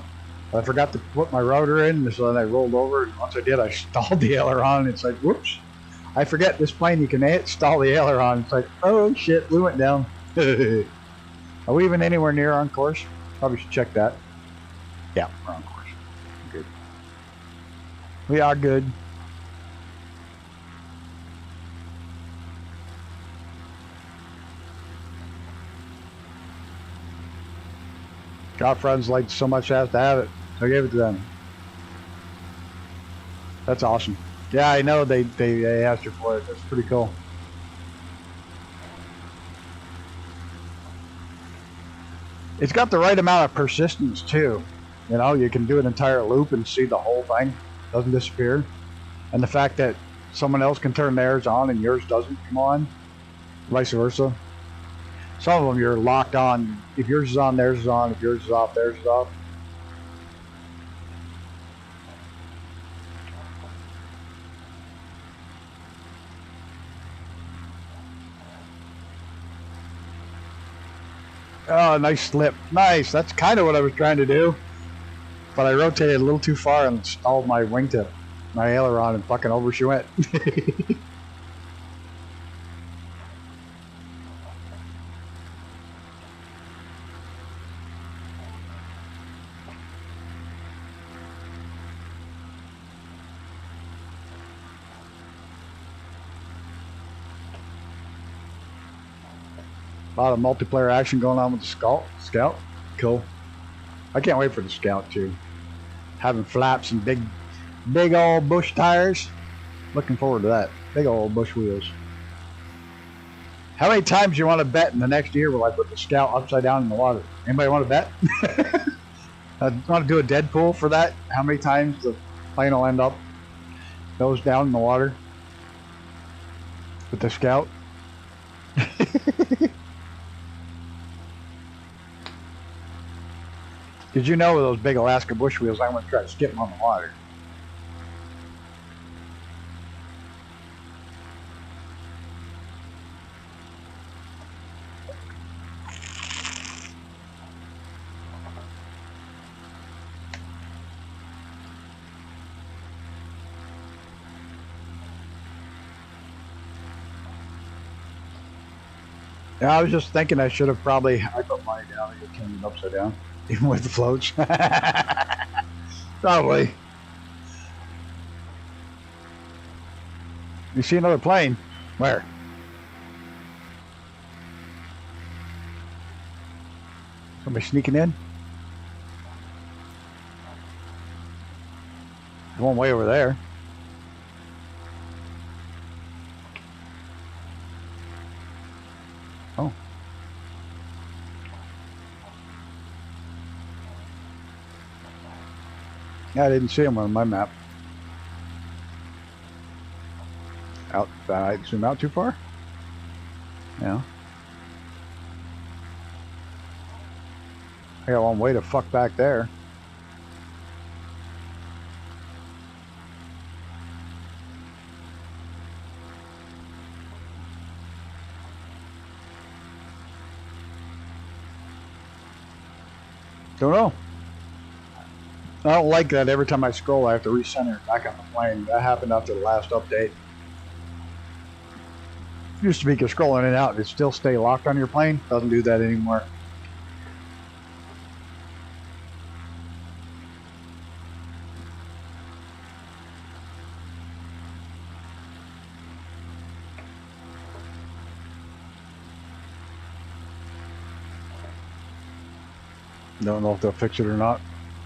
I forgot to put my rudder in, so then I rolled over. And once I did, I stalled the aileron. It's like, whoops. I forget this plane, you can stall the aileron. It's like, oh shit, we went down. Are we even anywhere near on course? Probably should check that. Yeah, we're on course. Good. We are good. Got friends like so much has to have it. So I gave it to them. That's awesome. Yeah, I know they asked you for it. That's pretty cool. It's got the right amount of persistence too. You know, you can do an entire loop and see the whole thing. Doesn't disappear. And the fact that someone else can turn theirs on and yours doesn't come on. Vice versa. Some of them you're locked on. If yours is on, theirs is on. If yours is off, theirs is off. Oh, nice slip. Nice. That's kind of what I was trying to do. But I rotated a little too far and stalled my wingtip. My aileron and fucking over she went. A lot of multiplayer action going on with the Scout. Cool. I can't wait for the Scout too. Having flaps and big old bush tires. Looking forward to that. Big old bush wheels. How many times do you want to bet in the next year will I put the Scout upside down in the water? Anybody want to bet? I want to do a Deadpool for that. How many times the plane will end up nose down in the water with the Scout? Did you know with those big Alaska bush wheels, I'm going to try to skip them on the water. Yeah, I was just thinking I should have probably, I put mine down and just turned it upside down. Even with the floats. Probably. You see another plane? Where? Somebody sneaking in? There's one way over there. Oh. Yeah, I didn't see him on my map. Out, I zoom out too far? Yeah. I got one way to fuck back there. Don't know. I don't like that every time I scroll I have to recenter it back on the plane. That happened after the last update. Used to be you're scrolling in and out, it still stay locked on your plane. Doesn't do that anymore. Don't know if they'll fix it or not.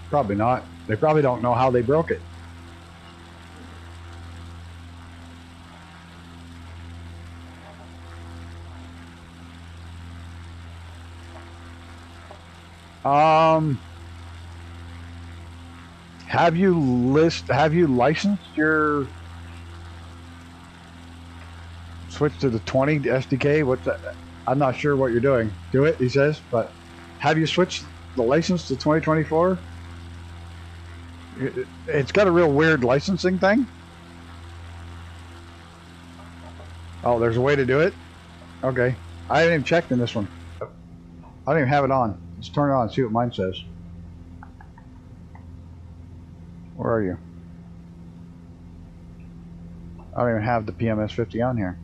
Probably not. They probably don't know how they broke it. Have you licensed your switch to the 20 SDK? What's that? I'm not sure what you're doing. Do it, he says, but have you switched the license to 2024? It's got a real weird licensing thing. Oh, there's a way to do it? Okay. I haven't even checked in this one. I don't even have it on. Let's turn it on and see what mine says. Where are you? I don't even have the PMS 50 on here.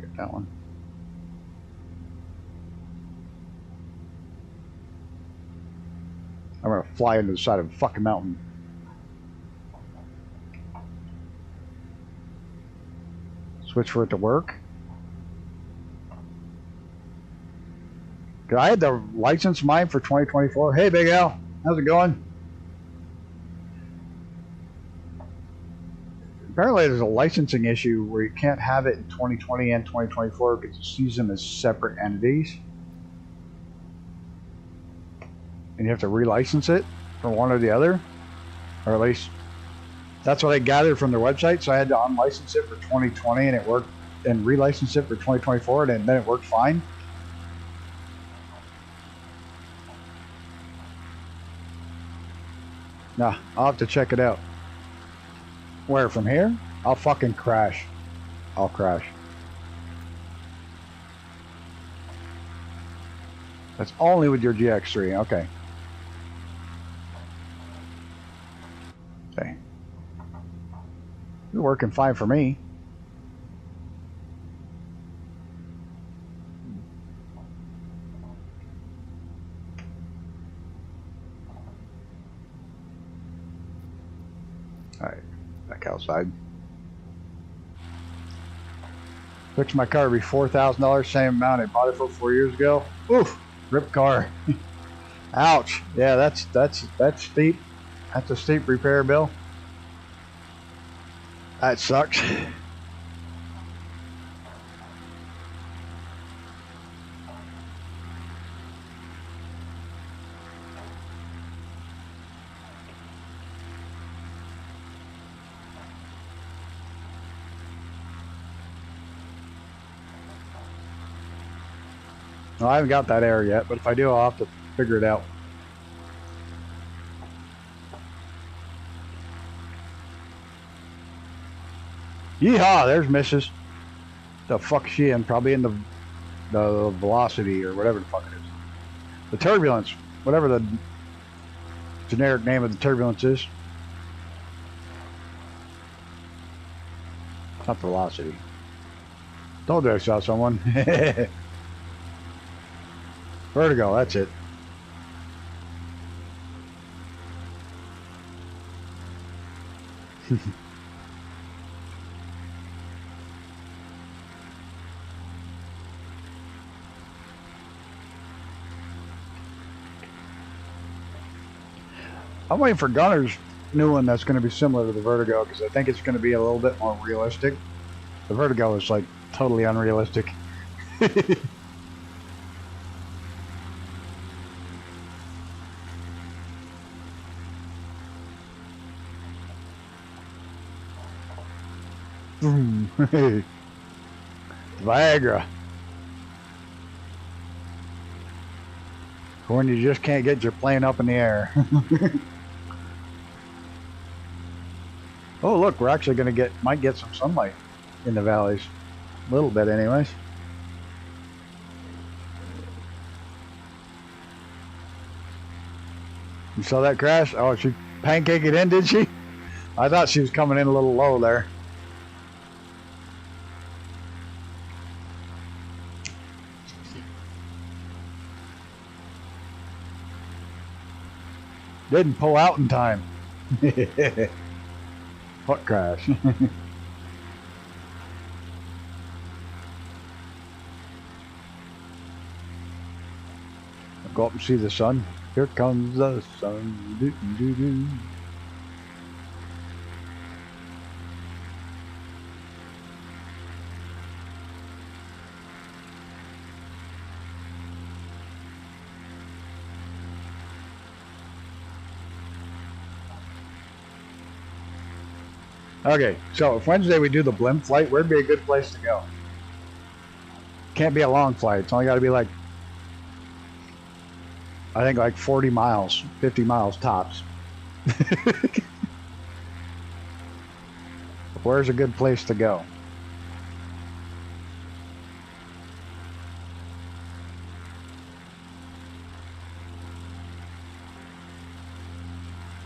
Get that one. I'm gonna fly into the side of a fucking mountain. Switch for it to work. I had to license mine for 2024. Hey, Big Al, how's it going? Apparently, there's a licensing issue where you can't have it in 2020 and 2024 because it sees them as separate entities, and you have to relicense it for one or the other, or at least that's what I gathered from their website. So I had to unlicense it for 2020, and it worked, and relicense it for 2024, and then it worked fine. Nah, I'll have to check it out. Where, from here? I'll fucking crash. I'll crash. That's only with your GX3, okay. Okay. It's working fine for me. Alright, back outside. Fixed my car to be $4,000, same amount I bought it for 4 years ago. Oof, ripped car. Ouch. Yeah, that's steep. That's a steep repair bill. That sucks. Well, I haven't got that error yet, but if I do, I'll have to figure it out. Yeehaw, there's Mrs. The fuck is she in? Probably in the velocity or whatever the fuck it is. The turbulence, whatever the generic name of the turbulence is. It's not the velocity. Told you I saw someone. Vertigo, that's it. I'm waiting for Gunner's new one that's going to be similar to the Vertigo because I think it's going to be a little bit more realistic. The Vertigo is like totally unrealistic. Viagra. When you just can't get your plane up in the air. Oh look, we're actually gonna might get some sunlight in the valleys. A little bit anyways. You saw that crash? Oh, she pancaked it in, did she? I thought she was coming in a little low there. Didn't pull out in time. What crash? Go up and see the sun. Here comes the sun. Doo -doo -doo -doo. Okay, so if Wednesday we do the blimp flight, where'd be a good place to go? Can't be a long flight. It's only got to be like, I think like 40 miles, 50 miles tops. Where's a good place to go?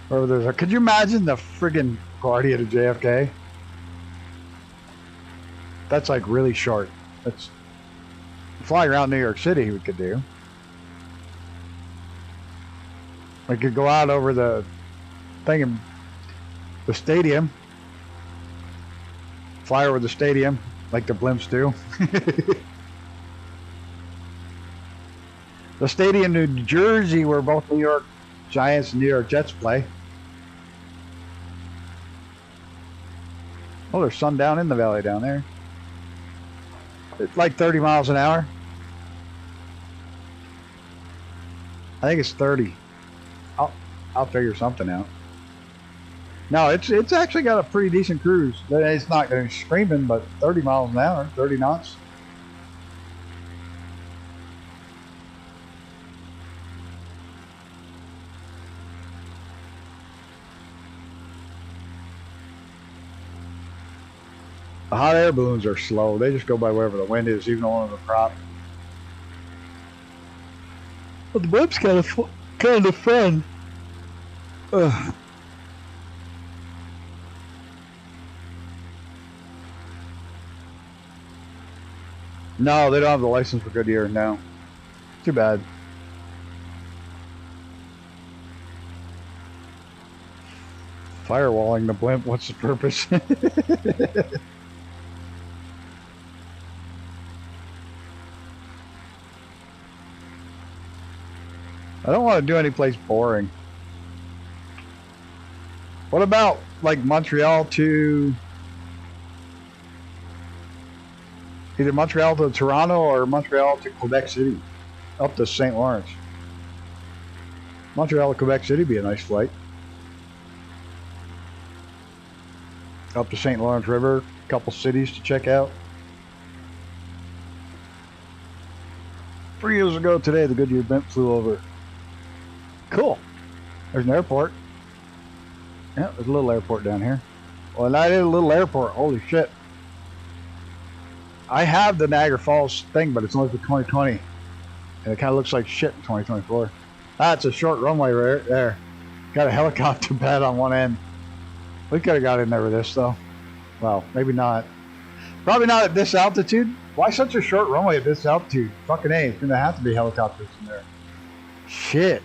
Or there's a, could you imagine the friggin' party at a JFK? That's like really short. That's flying around New York City we could do. We could go out over the thing in the stadium. Fly over the stadium like the blimps do. The stadium in New Jersey where both New York Giants and New York Jets play. Oh, there's sun down in the valley down there. It's like 30 miles an hour. I think it's 30. I'll figure something out. No, it's actually got a pretty decent cruise. It's not going to be screaming, but 30 miles an hour, 30 knots. The hot air balloons are slow. They just go by wherever the wind is, even on the prop. But the blimp's kind of fun. Ugh. No, they don't have the license for Goodyear. No, too bad. Firewalling the blimp. What's the purpose? I don't want to do any place boring. What about like Montreal to either Montreal to Toronto or Montreal to Quebec City up to St. Lawrence? Montreal to Quebec City would be a nice flight. Up to St. Lawrence River, a couple cities to check out. 3 years ago today, the Goodyear blimp flew over. Cool. There's an airport. Yeah, there's a little airport down here. Well, that is a little airport. Holy shit. I have the Niagara Falls thing, but it's only for 2020. And it kind of looks like shit in 2024. That's a short runway right there. Got a helicopter pad on one end. We could have got in there with this, though. Well, maybe not. Probably not at this altitude. Why such a short runway at this altitude? Fucking A, it's going to have to be helicopters in there. Shit.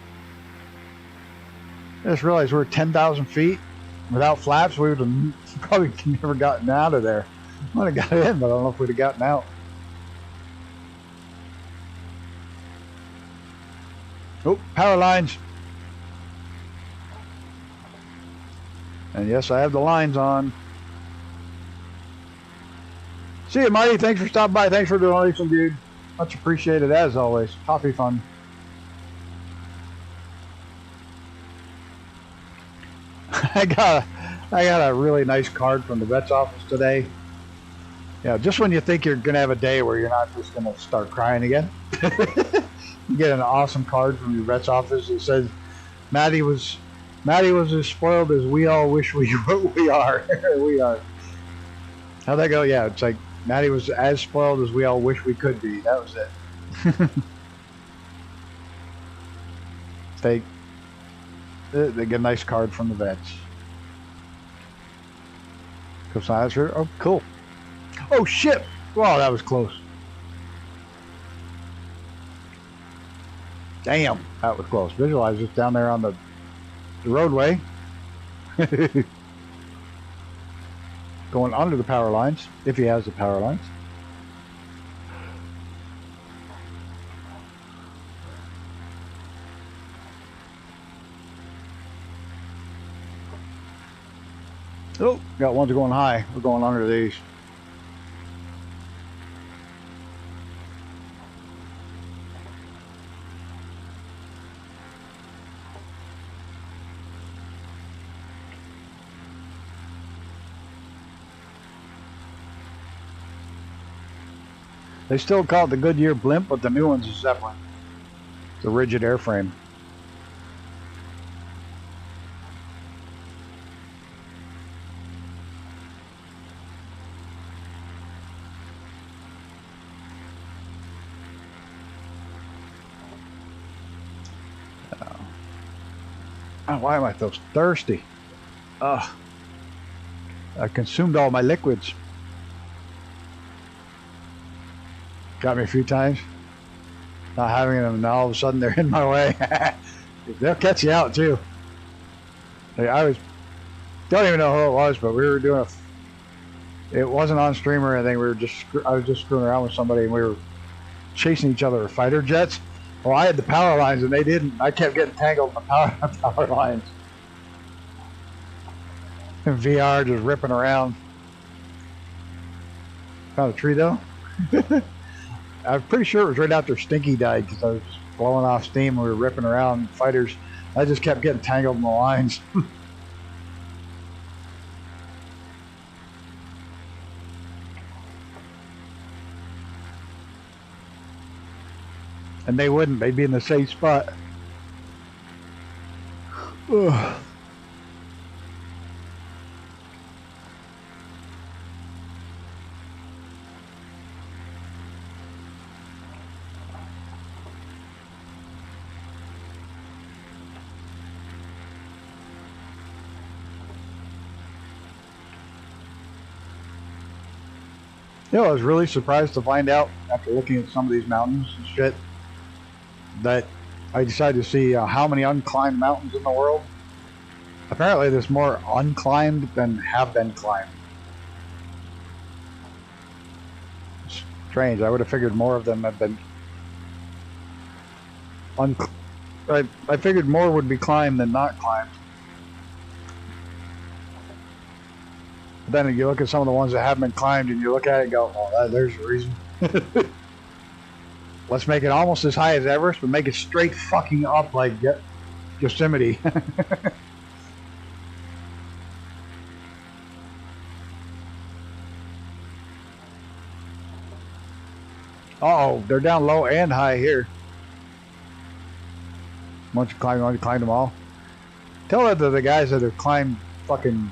I just realized we're 10,000 feet. Without flaps, we would have probably never gotten out of there. Might have got in, but I don't know if we'd have gotten out. Oh, power lines. And yes, I have the lines on. See you, Marty. Thanks for stopping by. Thanks for the donation, dude. Much appreciated, as always. Coffee fun. I got a really nice card from the vet's office today. Yeah, just when you think you're gonna have a day where you're not just gonna start crying again, you get an awesome card from your vet's office. It says, "Maddie was as spoiled as we all wish we are." We are. How'd that go? Yeah, it's like Maddie was as spoiled as we all wish we could be. That was it. They get a nice card from the vets. Oh, cool. Oh, shit. Wow, that was close. Damn, that was close. Visualize this down there on the roadway. Going under the power lines, if he has the power lines. Oh, got ones going high. We're going under these. They still call it the Goodyear blimp, but the new one's a Zeppelin. It's a rigid airframe. Oh, why am I so thirsty? I consumed all my liquids. Got me a few times. Not having them, and all of a sudden they're in my way. They'll catch you out too. Like, don't even know who it was, but we were doing it wasn't on stream or anything. I was just screwing around with somebody, and we were chasing each other with fighter jets. Well, I had the power lines, and they didn't. I kept getting tangled in the power lines. And VR just ripping around. Found a tree though. I'm pretty sure it was right after Stinky died, because I was blowing off steam and we were ripping around fighters. I just kept getting tangled in the lines. And they wouldn't. They'd be in the same spot. Ugh. You know, I was really surprised to find out after looking at some of these mountains and shit that I decided to see how many unclimbed mountains in the world. Apparently there's more unclimbed than have been climbed. Strange. I would have figured more of them have been I figured more would be climbed than not climbed. But then you look at some of the ones that haven't been climbed and you look at it and go, oh, there's a reason. Let's make it almost as high as Everest, but make it straight fucking up like Yosemite. Uh-oh, they're down low and high here. Once you climb them all. Tell that to the guys that have climbed fucking,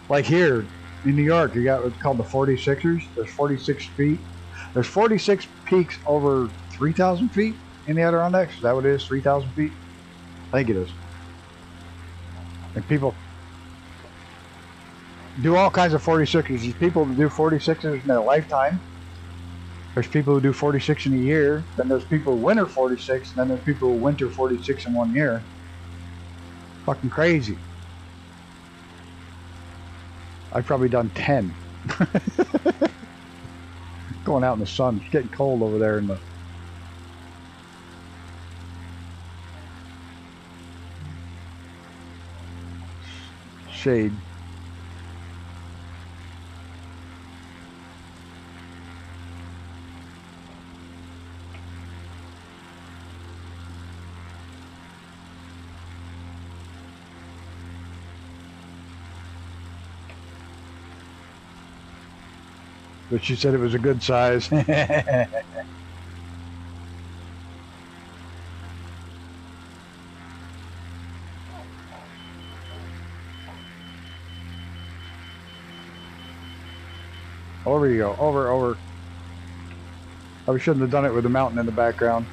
like here in New York, you got what's called the 46ers. There's 46 feet. There's 46 peaks over 3,000 feet in the Adirondacks. Is that what it is? 3,000 feet? I think it is. And people do all kinds of 46ers. There's people who do 46ers in their lifetime. There's people who do 46 in a year. Then there's people who winter 46. And then there's people who winter 46 in 1 year. Fucking crazy. I've probably done 10. Going out in the sun. It's getting cold over there in the shade. But she said it was a good size. Over you go. Over. I shouldn't have done it with the mountain in the background.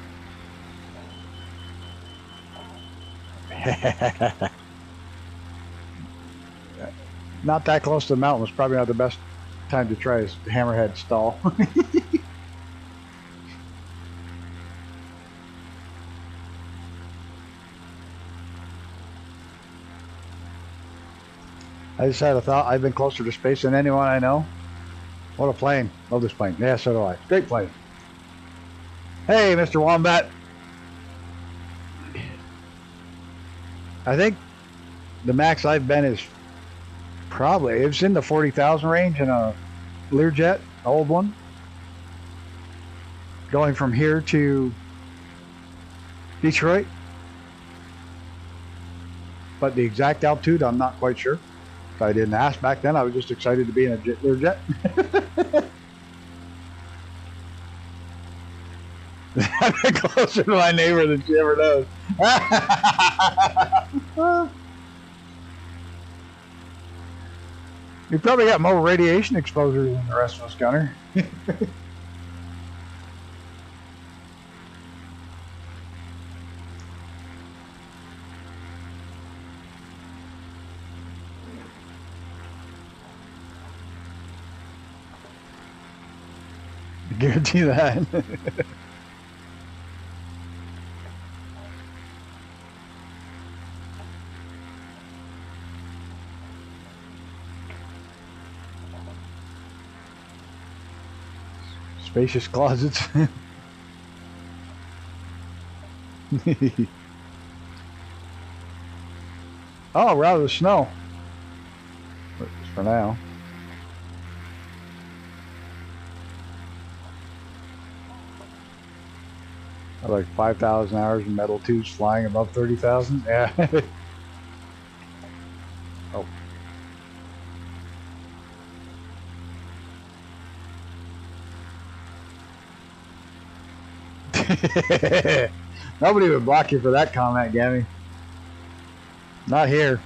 Not that close to the mountain was probably not the best time to try his hammerhead stall. I just had a thought. I've been closer to space than anyone I know. What a plane. Love this plane. Yeah, so do I. Great plane. Hey, Mr. Wombat. I think the max I've been is Probably. It was in the 40,000 range in a Learjet, old one. Going from here to Detroit. But the exact altitude, I'm not quite sure. I didn't ask back then. I was just excited to be in a Learjet. I'm closer to my neighbor than she ever does. You probably got more radiation exposure than the rest of us, Gunner. I guarantee that. Spacious closets. Oh, we're out of the snow. Just for now. Like 5,000 hours in metal tubes flying above 30,000. Yeah. Oh. Nobody would block you for that comment, Gabby. Not here.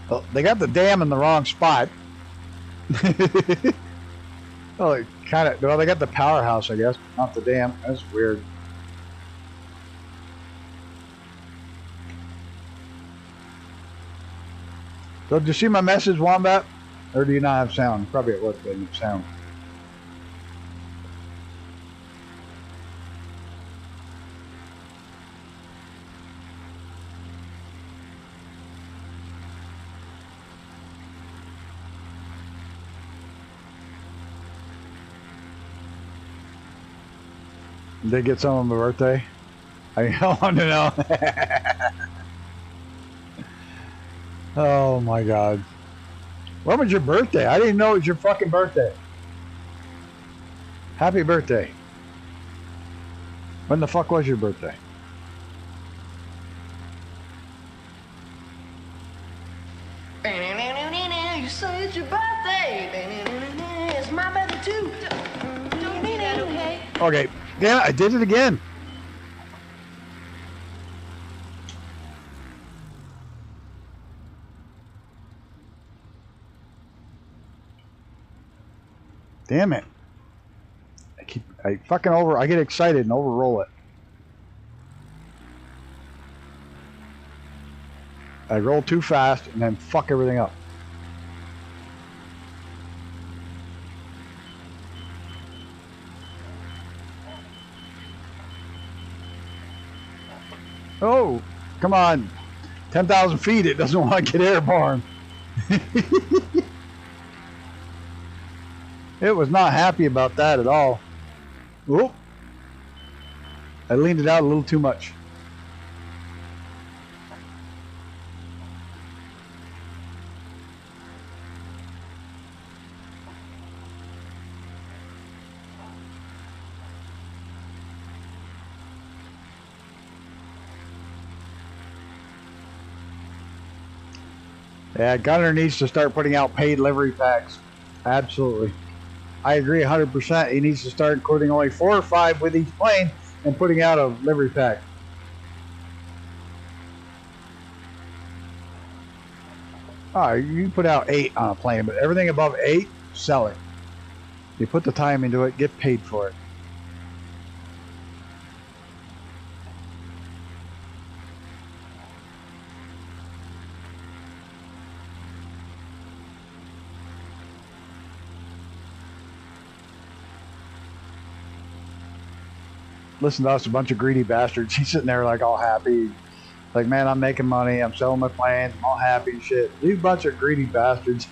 Well, they got the dam in the wrong spot. Well, it kind of. Well, they got the powerhouse, I guess, not the dam. That's weird. So, did you see my message, Wombat? Or do you not have sound? Probably at work, didn't have sound. Did they get some on my birthday? I want to know. Oh my God. When was your birthday? I didn't know it was your fucking birthday. Happy birthday. When the fuck was your birthday? You say it's your birthday. It's my birthday too. Don't do that, okay? Okay. Yeah, I did it again. Damn it. I get excited and overroll it. I roll too fast and then fuck everything up. Oh, come on. 10,000 feet, it doesn't want to get airborne. It was not happy about that at all. Whoop. I leaned it out a little too much. Yeah, Gunner needs to start putting out paid livery packs. Absolutely. I agree 100%. He needs to start including only 4 or 5 with each plane and putting out a livery pack. All right, you put out 8 on a plane, but everything above 8, sell it. You put the time into it, get paid for it. Listen to us, a bunch of greedy bastards. He's sitting there like all happy. Like, man, I'm making money. I'm selling my planes. I'm all happy and shit. You bunch of greedy bastards.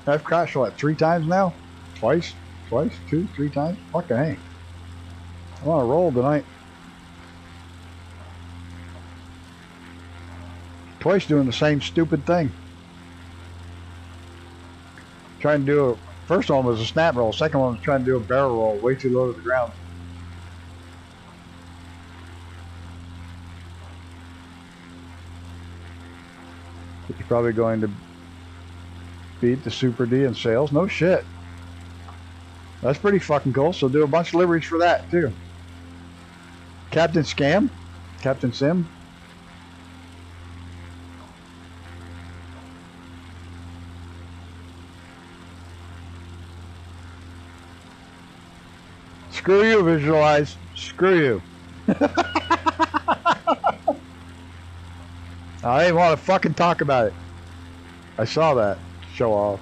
I've crashed, what, 3 times now? Twice? 2, 3 times? Fucking hey. I'm on a roll tonight. Twice doing the same stupid thing. Trying to do a... First one was a snap roll. Second one was trying to do a barrel roll. Way too low to the ground. He's probably going to beat the Super D in sales. No shit. That's pretty fucking cool. So do a bunch of liveries for that too. Captain Scam? Captain Sim? Screw you, Visualize. Screw you. I didn't want to fucking talk about it. I saw that. Show off.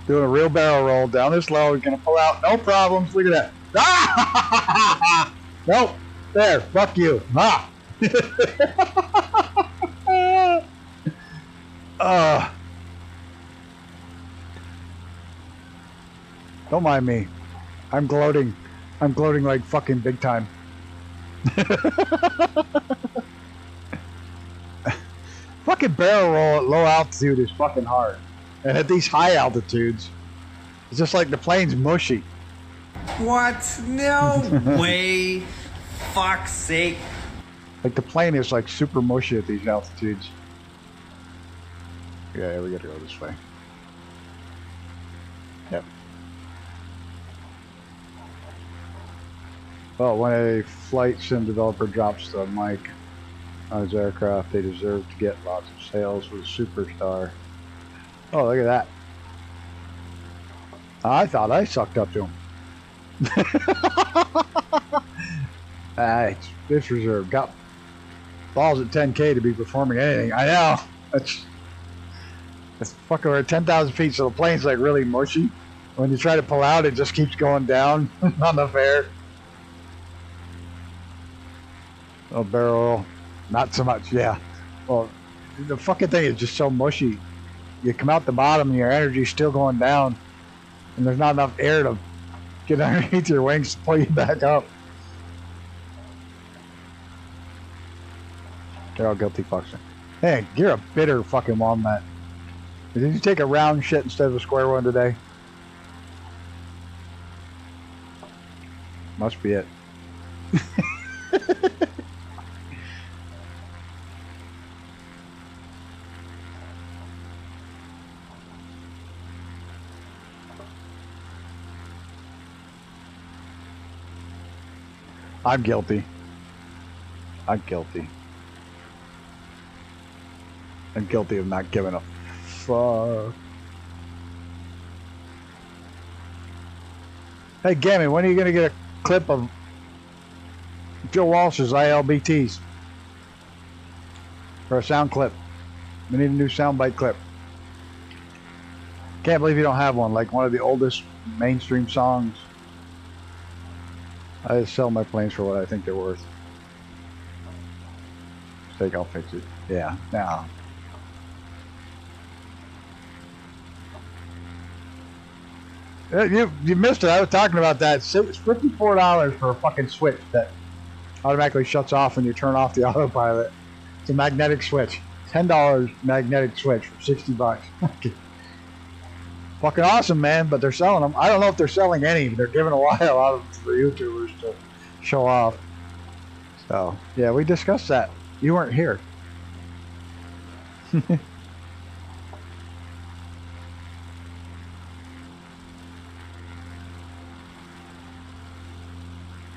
Doing a real barrel roll down this low. He's gonna pull out. No problems. Look at that. Nope. There. Fuck you. Ha. Don't mind me. I'm gloating. I'm gloating like fucking big time. Fucking barrel roll at low altitude is fucking hard. And at these high altitudes, it's just like the plane's mushy. What? No way. Fuck's sake. Like the plane is like super mushy at these altitudes. Yeah, we gotta go this way. Yep. Well, when a flight sim developer drops the mic on his aircraft, they deserve to get lots of sales with a superstar. Oh, look at that. I thought I sucked up to him. This reserve got balls at 10K to be performing anything. I know. That's fucking over 10,000 feet, so the plane's like really mushy. When you try to pull out, it just keeps going down on the fair. Oh, barrel, not so much, yeah. Well, the fucking thing is just so mushy. You come out the bottom and your energy's still going down, and there's not enough air to get underneath your wings to pull you back up. They're all guilty fucks. Hey, you're a bitter fucking wombat. Did you take a round shit instead of a square one today? Must be it. I'm guilty. I'm guilty. I'm guilty of not giving a fuck. Hey, Gammy, when are you going to get a clip of Joe Walsh's ILBTs? For a sound clip. We need a new soundbite clip. Can't believe you don't have one, like one of the oldest mainstream songs. I just sell my planes for what I think they're worth. Mistake, I'll fix it. Yeah, now. You missed it. I was talking about that. It's $54 for a fucking switch that automatically shuts off when you turn off the autopilot. It's a magnetic switch. $10 magnetic switch for 60 bucks. Fucking awesome, man, but they're selling them. I don't know if they're selling any. They're giving away a lot of them for YouTubers to show off. So, yeah, we discussed that. You weren't here.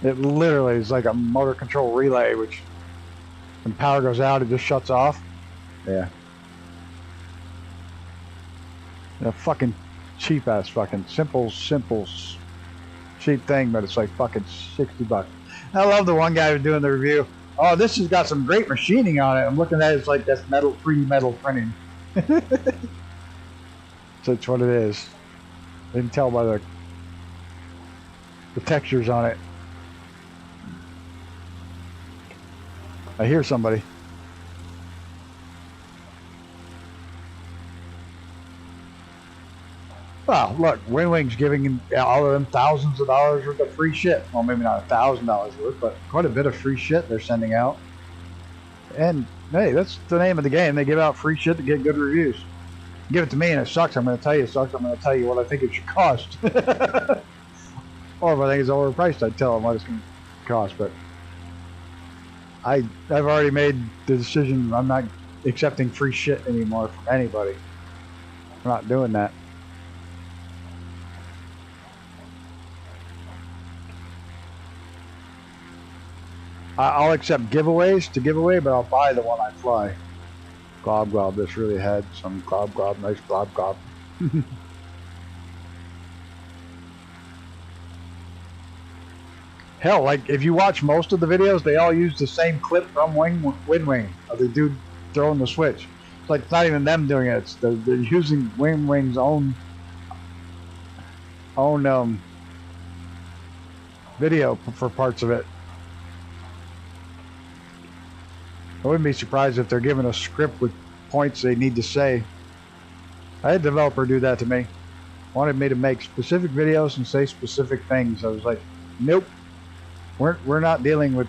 It literally is like a motor control relay, which When power goes out, it just shuts off. Yeah. A fucking cheap ass fucking simple cheap thing, but it's like fucking $60. I love the one guy who's doing the review. Oh, this has got some great machining on it. I'm looking at it, it's like that's metal, 3D metal printing. So that's what it is. You can tell by the textures on it. I hear somebody. Well, look, WinWing's giving all of them thousands of dollars worth of free shit. Well, maybe not $1,000 worth, but quite a bit of free shit they're sending out. And hey, that's the name of the game. They give out free shit to get good reviews. Give it to me and it sucks. I'm going to tell you it sucks. I'm going to tell you what I think it should cost. Or if I think it's overpriced, I'd tell them what it's going to cost. But I've already made the decision. I'm not accepting free shit anymore from anybody. I'm not doing that. I'll accept giveaways to give away, but I'll buy the one I fly. Glob glob, this really had some glob glob, nice glob glob. Hell, like if you watch most of the videos, they all use the same clip from WinWing of the dude throwing the switch. It's like it's not even them doing it. It's they're using WinWing's own video for parts of it. I wouldn't be surprised if they're given a script with points they need to say. I had a developer do that to me. Wanted me to make specific videos and say specific things. I was like, nope, we're not dealing with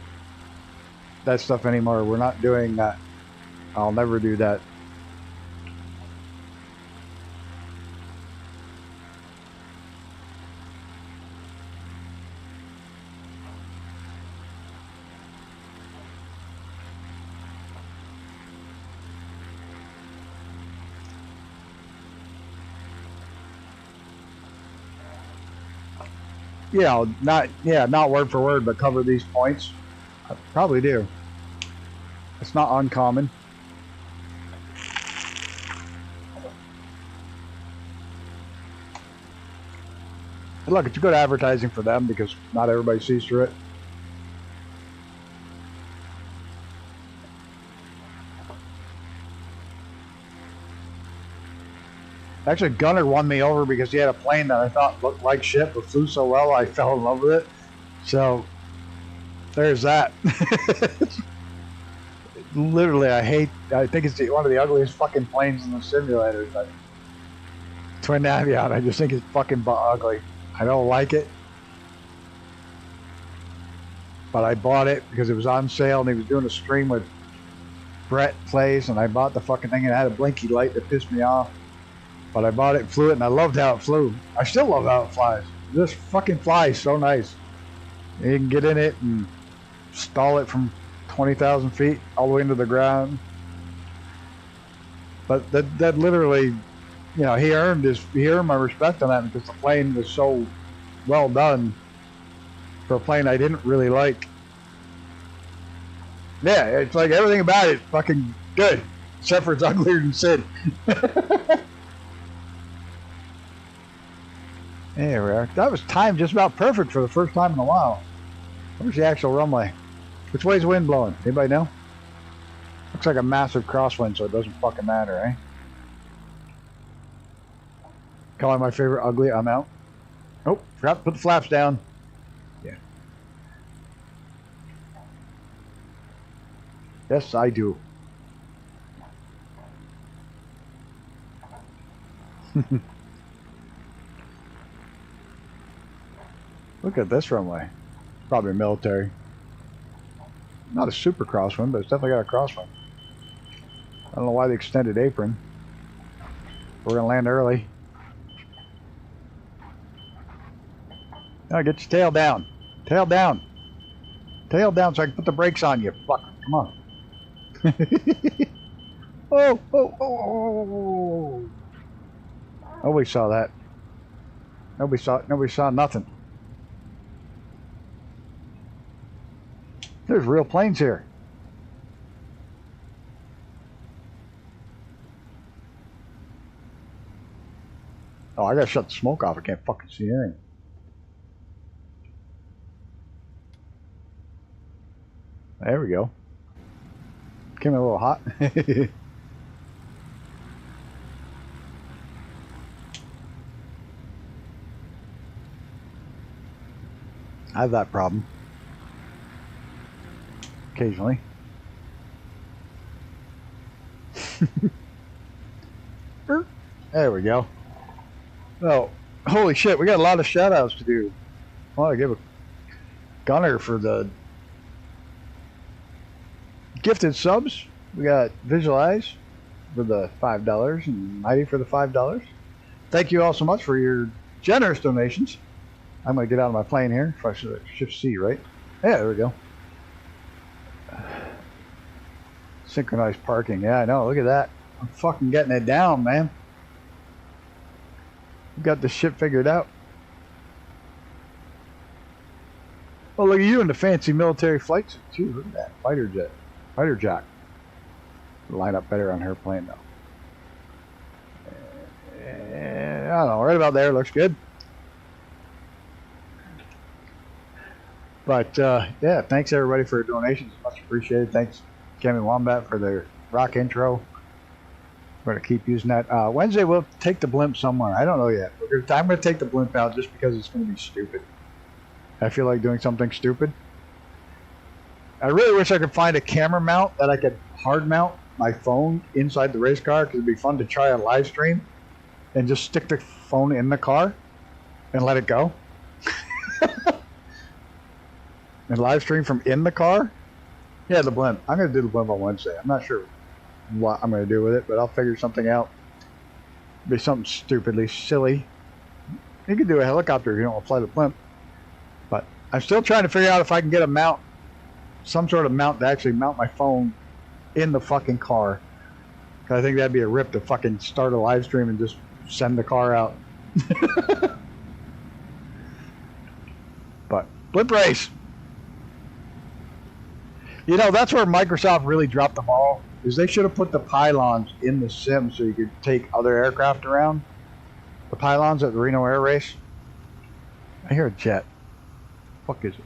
that stuff anymore. We're not doing that. I'll never do that. Yeah, not word for word, but cover these points. I probably do. It's not uncommon. But look, it's good advertising for them because not everybody sees through it. Actually, Gunner won me over because he had a plane that I thought looked like shit, but flew so well I fell in love with it. So, there's that. Literally, I think it's one of the ugliest fucking planes in the simulators. Like, Twin Navion, I just think it's fucking ugly. I don't like it. But I bought it because it was on sale and he was doing a stream with Brett Plays, and I bought the fucking thing and it had a blinky light that pissed me off. But I bought it and flew it, and I loved how it flew. I still love how it flies. This fucking flies so nice. You can get in it and stall it from 20,000 feet all the way into the ground. But that literally, you know, he earned my respect on that because the plane was so well done for a plane I didn't really like. Yeah, it's like everything about it is fucking good, except for it's uglier than Sid. There we are. That was timed just about perfect for the first time in a while. Where's the actual runway? Which way's the wind blowing? Anybody know? Looks like a massive crosswind, so it doesn't fucking matter, eh? Calling my favorite ugly, I'm out. Oh, forgot to put the flaps down. Yeah. Yes, I do. Look at this runway. Probably military. Not a super crosswind, but it's definitely got a crosswind. I don't know why the extended apron. We're gonna land early. Now get your tail down. Tail down. Tail down so I can put the brakes on you. Fuck. Come on. Oh, oh, oh, oh. Nobody saw that. Nobody saw nothing. There's real planes here. Oh, I gotta shut the smoke off. I can't fucking see anything. There we go. Came in a little hot. I have that problem. Occasionally. There we go. Oh, holy shit, we got a lot of shout outs to do. I want to give a gunner for the gifted subs. We got Visualize for the $5 and Mighty for the $5. Thank you all so much for your generous donations. I'm going to get out of my plane here. If I should shift C, right? Yeah, there we go. Synchronized parking. Yeah, I know. Look at that. I'm fucking getting it down, man. We got this shit figured out. Oh, look at you in the fancy military flight suit, too. Look at that. Fighter jet. Fighter jack. Line up better on her plane, though. I don't know. Right about there. Looks good. But, yeah, thanks everybody for your donations. Much appreciated. Thanks, Cami Wombat, for their rock intro. We're going to keep using that. Wednesday, we'll take the blimp somewhere. I don't know yet. I'm going to take the blimp out just because it's going to be stupid. I feel like doing something stupid. I really wish I could find a camera mount that I could hard mount my phone inside the race car, because it'd be fun to try a live stream and just stick the phone in the car and let it go. And live stream from in the car? Yeah, the blimp. I'm going to do the blimp on Wednesday. I'm not sure what I'm going to do with it, but I'll figure something out. It'll be something stupidly silly. You could do a helicopter if you don't want to fly the blimp. But I'm still trying to figure out if I can get a mount, some sort of mount to actually mount my phone in the fucking car. Because I think that'd be a rip to fucking start a live stream and just send the car out. But blimp race. You know, that's where Microsoft really dropped the ball, is they should have put the pylons in the sim so you could take other aircraft around. The pylons at the Reno Air Race. I hear a jet. Fuck is it?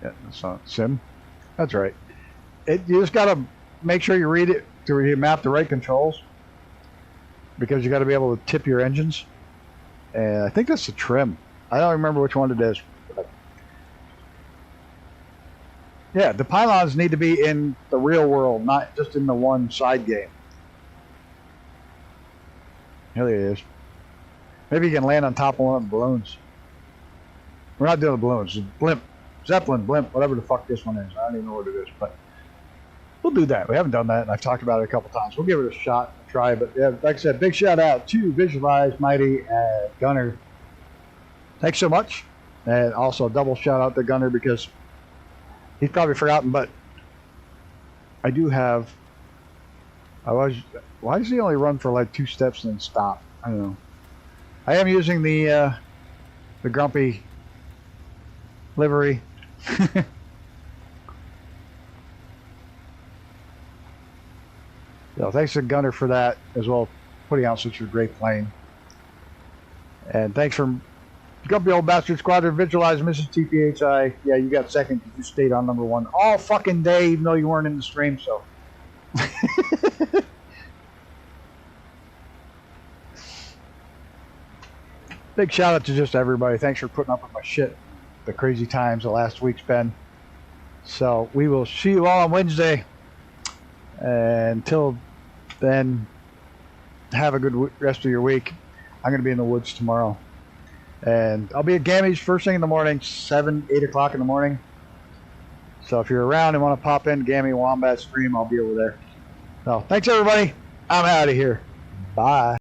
Yeah, that's not sim. That's right. You just gotta make sure you read it to map the right controls, because you got to be able to tip your engines. And I think that's the trim. I don't remember which one it is. Yeah, the pylons need to be in the real world, not just in the one side game. Here it is. Maybe you can land on top of one of the balloons. We're not doing the balloons. It's blimp. Zeppelin, blimp, whatever the fuck this one is. I don't even know what it is, but we'll do that. We haven't done that, and I've talked about it a couple times. We'll give it a shot, a try. But yeah, like I said, big shout out to Visualize, Mighty, and Gunner. Thanks so much. And also a double shout out to Gunner, because he's probably forgotten, but I do have. Why does he only run for like 2 steps and then stop? I don't know. I am using the Grumpy livery. So thanks to Gunner for that, as well, putting out such a great plane. And thanks for Grumpy Old Bastard Squadron, Visualize, Mrs. TPHI. Yeah, you got second because you stayed on number 1 all fucking day, even though you weren't in the stream, so. Big shout out to just everybody. Thanks for putting up with my shit, the crazy times the last week's been. So we will see you all on Wednesday. Until then, have a good rest of your week. I'm going to be in the woods tomorrow. And I'll be at Gammy's first thing in the morning, 7, 8 o'clock in the morning. So if you're around and want to pop in Gammy Wombat stream, I'll be over there. So thanks, everybody. I'm out of here. Bye.